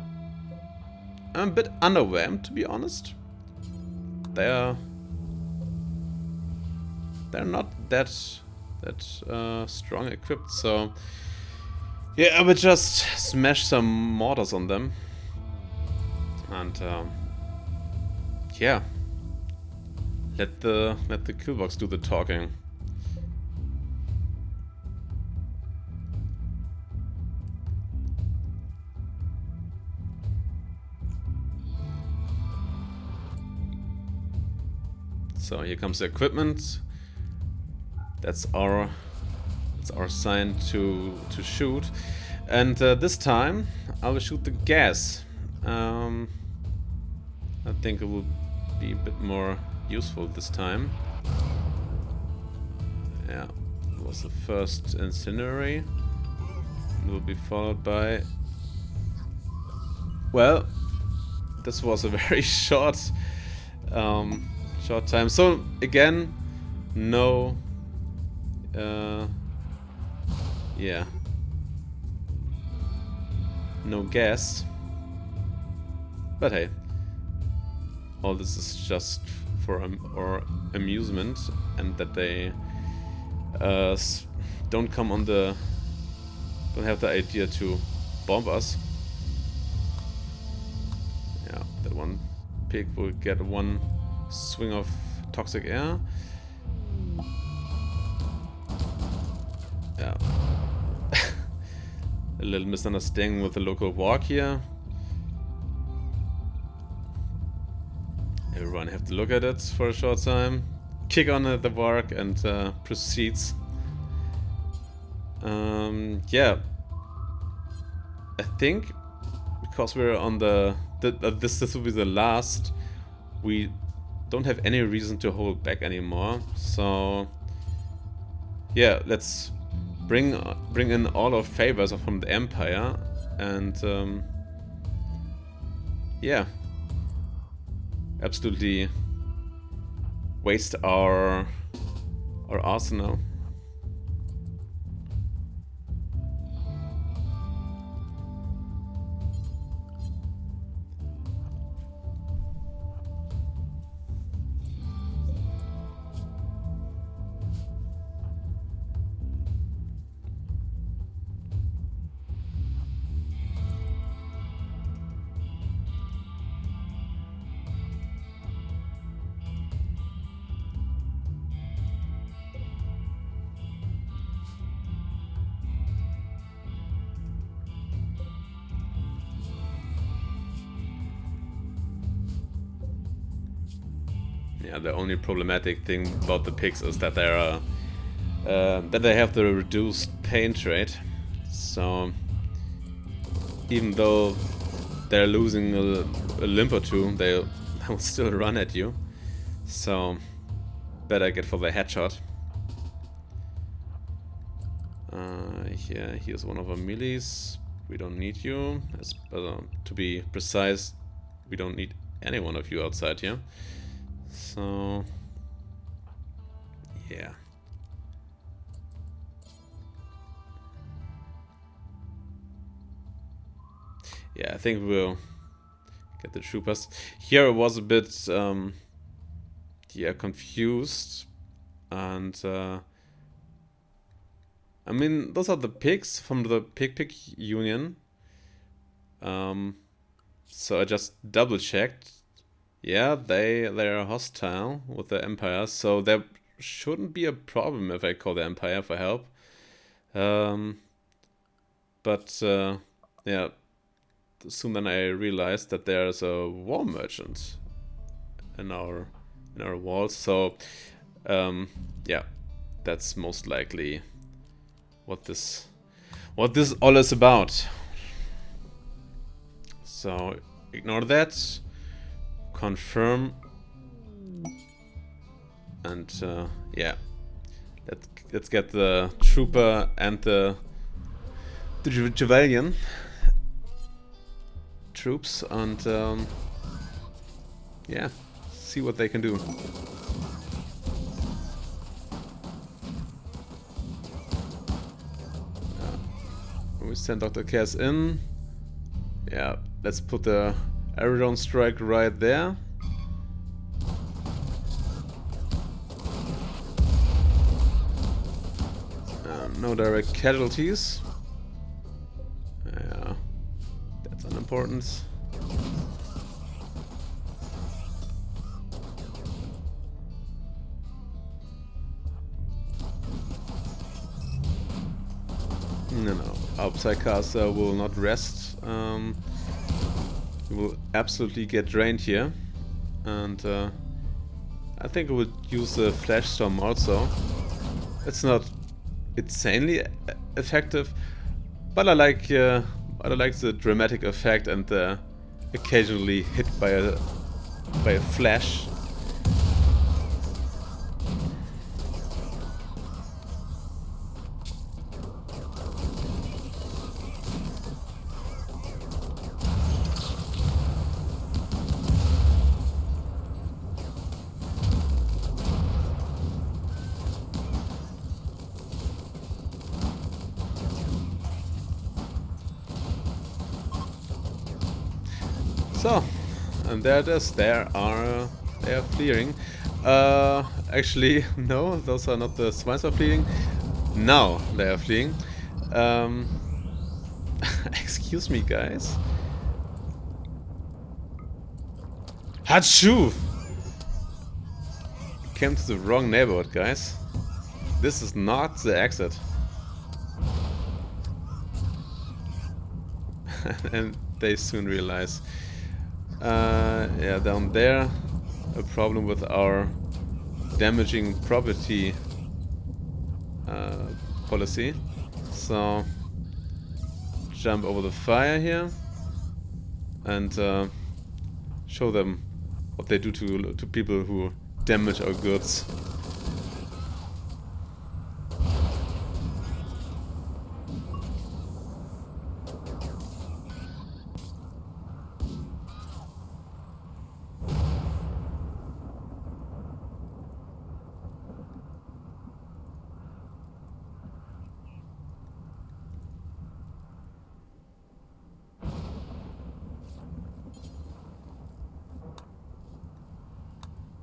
I'm a bit underwhelmed, to be honest. They're not that strong equipped, so yeah, I would just smash some mortars on them. And yeah, let the killbox do the talking. So here comes the equipment. That's our sign to shoot. And this time I will shoot the gas. I think it will be a bit more useful this time. Yeah, it was the first incendiary. It will be followed by... Well, this was a very short time. So again, no... yeah. No gas. But hey, all this is just for our amusement, and that they don't have the idea to bomb us. Yeah, that one pig will get one swing of toxic air. Yeah. A little misunderstanding with the local walk here. Everyone have to look at it for a short time, kick on the bark, and proceeds. Yeah, I think because we're on this will be the last. We don't have any reason to hold back anymore. So yeah, let's bring in all our favors from the Empire, and yeah. Absolutely waste our arsenal. Yeah, the only problematic thing about the pigs is that they have the reduced paint rate. So even though they're losing a limb or two, they will still run at you. So better get for the headshot. Here's one of our melees. We don't need you. To be precise, we don't need any one of you outside here. So yeah. Yeah, I think we'll get the troopers. Here I was a bit confused, and I mean, those are the pigs from the pig union. So I just double checked. Yeah, they're hostile with the Empire, so there shouldn't be a problem if I call the Empire for help. but yeah, soon then I realized that there's a war merchant in our walls. So yeah, that's most likely what this all is about. So ignore that, confirm, and yeah, let's get the trooper and the Javelian troops, and yeah, see what they can do. We send Dr. Cass in. Yeah, let's put the aerodrome strike right there. No direct casualties. Yeah, that's unimportant. No, our Psychcaster will not rest. He will absolutely get drained here. And I think I would use the Flash Storm also. It's not insanely effective, but I like the dramatic effect and occasionally hit by a flash. So, and there it is. They are fleeing. Actually, no, those are not the swines are fleeing. Now they are fleeing. Excuse me, guys. Hachu! Came to the wrong neighborhood, guys. This is not the exit. And they soon realize. Yeah, down there, a problem with our damaging property policy. So, jump over the fire here and show them what they do to people who damage our goods.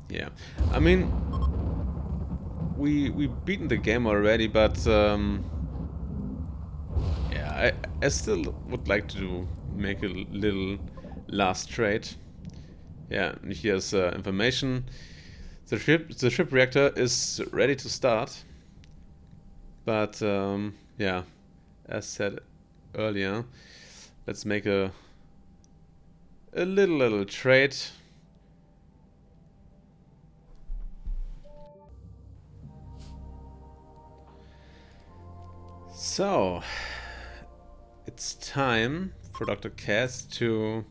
Yeah, I mean, we beaten the game already, but yeah, I still would like to make a little last trade. Yeah, and here's information. The ship reactor is ready to start, but yeah, as said earlier, let's make a little trade. So, it's time for Dr. Cass to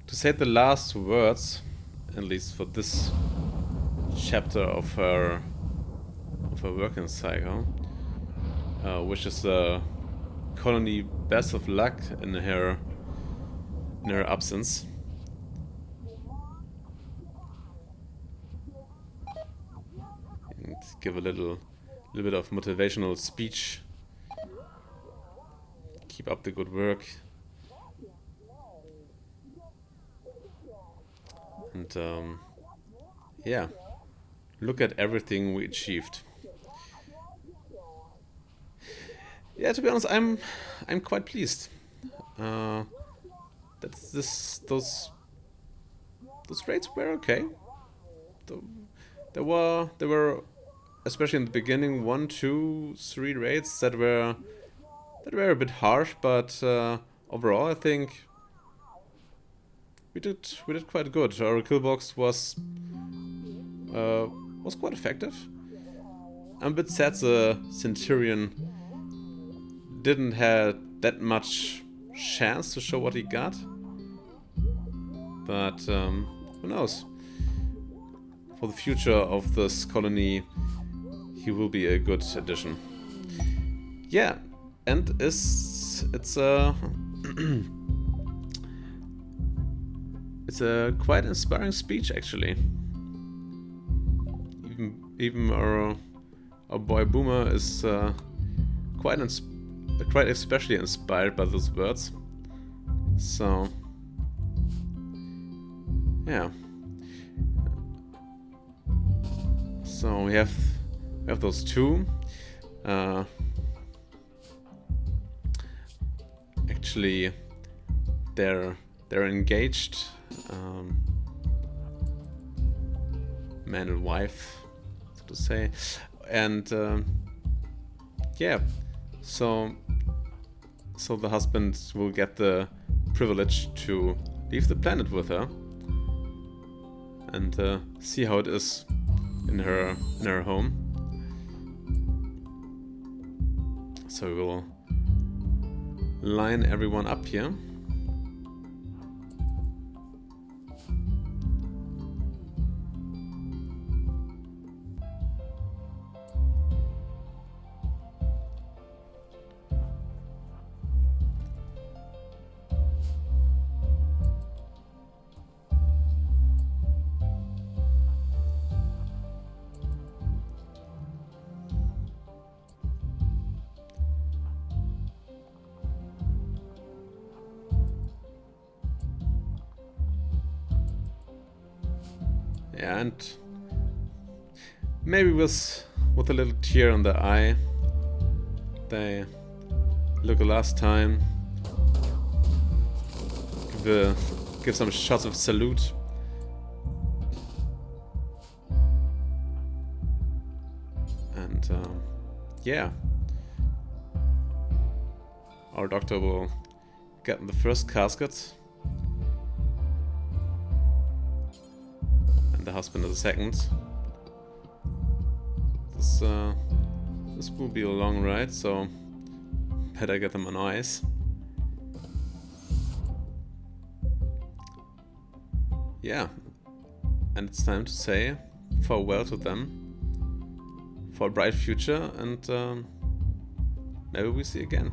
say the last words, at least for this chapter of her working cycle, which is the colony best of luck in her absence. And give a little bit of motivational speech. Keep up the good work. And yeah, look at everything we achieved. Yeah, to be honest, I'm quite pleased. Those rates were okay. There were especially in the beginning 1, 2, 3 raids that were that were a bit harsh, but overall I think we did quite good. Our kill box was quite effective. I'm a bit sad the Centurion didn't have that much chance to show what he got, but who knows? For the future of this colony, he will be a good addition. Yeah, and it's a it's a quite inspiring speech actually. Even our boy Boomer is quite especially inspired by those words. So yeah. So we have those two. Actually, they're engaged, man and wife, so to say, and yeah. So the husband will get the privilege to leave the planet with her and see how it is in her home. So we will line everyone up here. Yeah, and maybe with a little tear in the eye, they look a last time, give some shots of salute, and yeah, our doctor will get in the first casket. The husband is the second. This will be a long ride, so better get them on ice. Yeah, and it's time to say farewell to them for a bright future, and maybe we see again.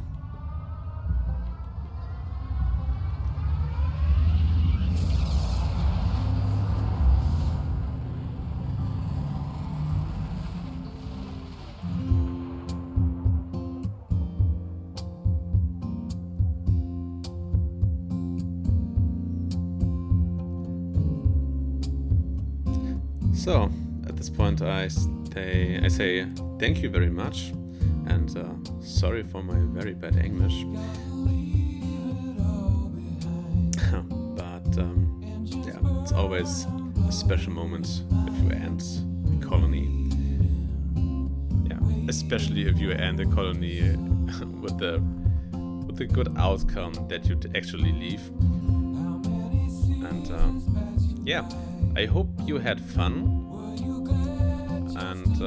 So, at this point I say thank you very much, and sorry for my very bad English. But yeah, it's always a special moment if you end the colony. Yeah, especially if you end the colony with the good outcome that you actually leave. And yeah, I hope you had fun, and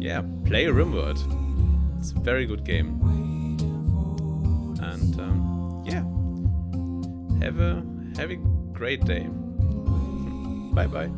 yeah, play Rimworld. It's a very good game, and yeah, have a great day. Bye bye.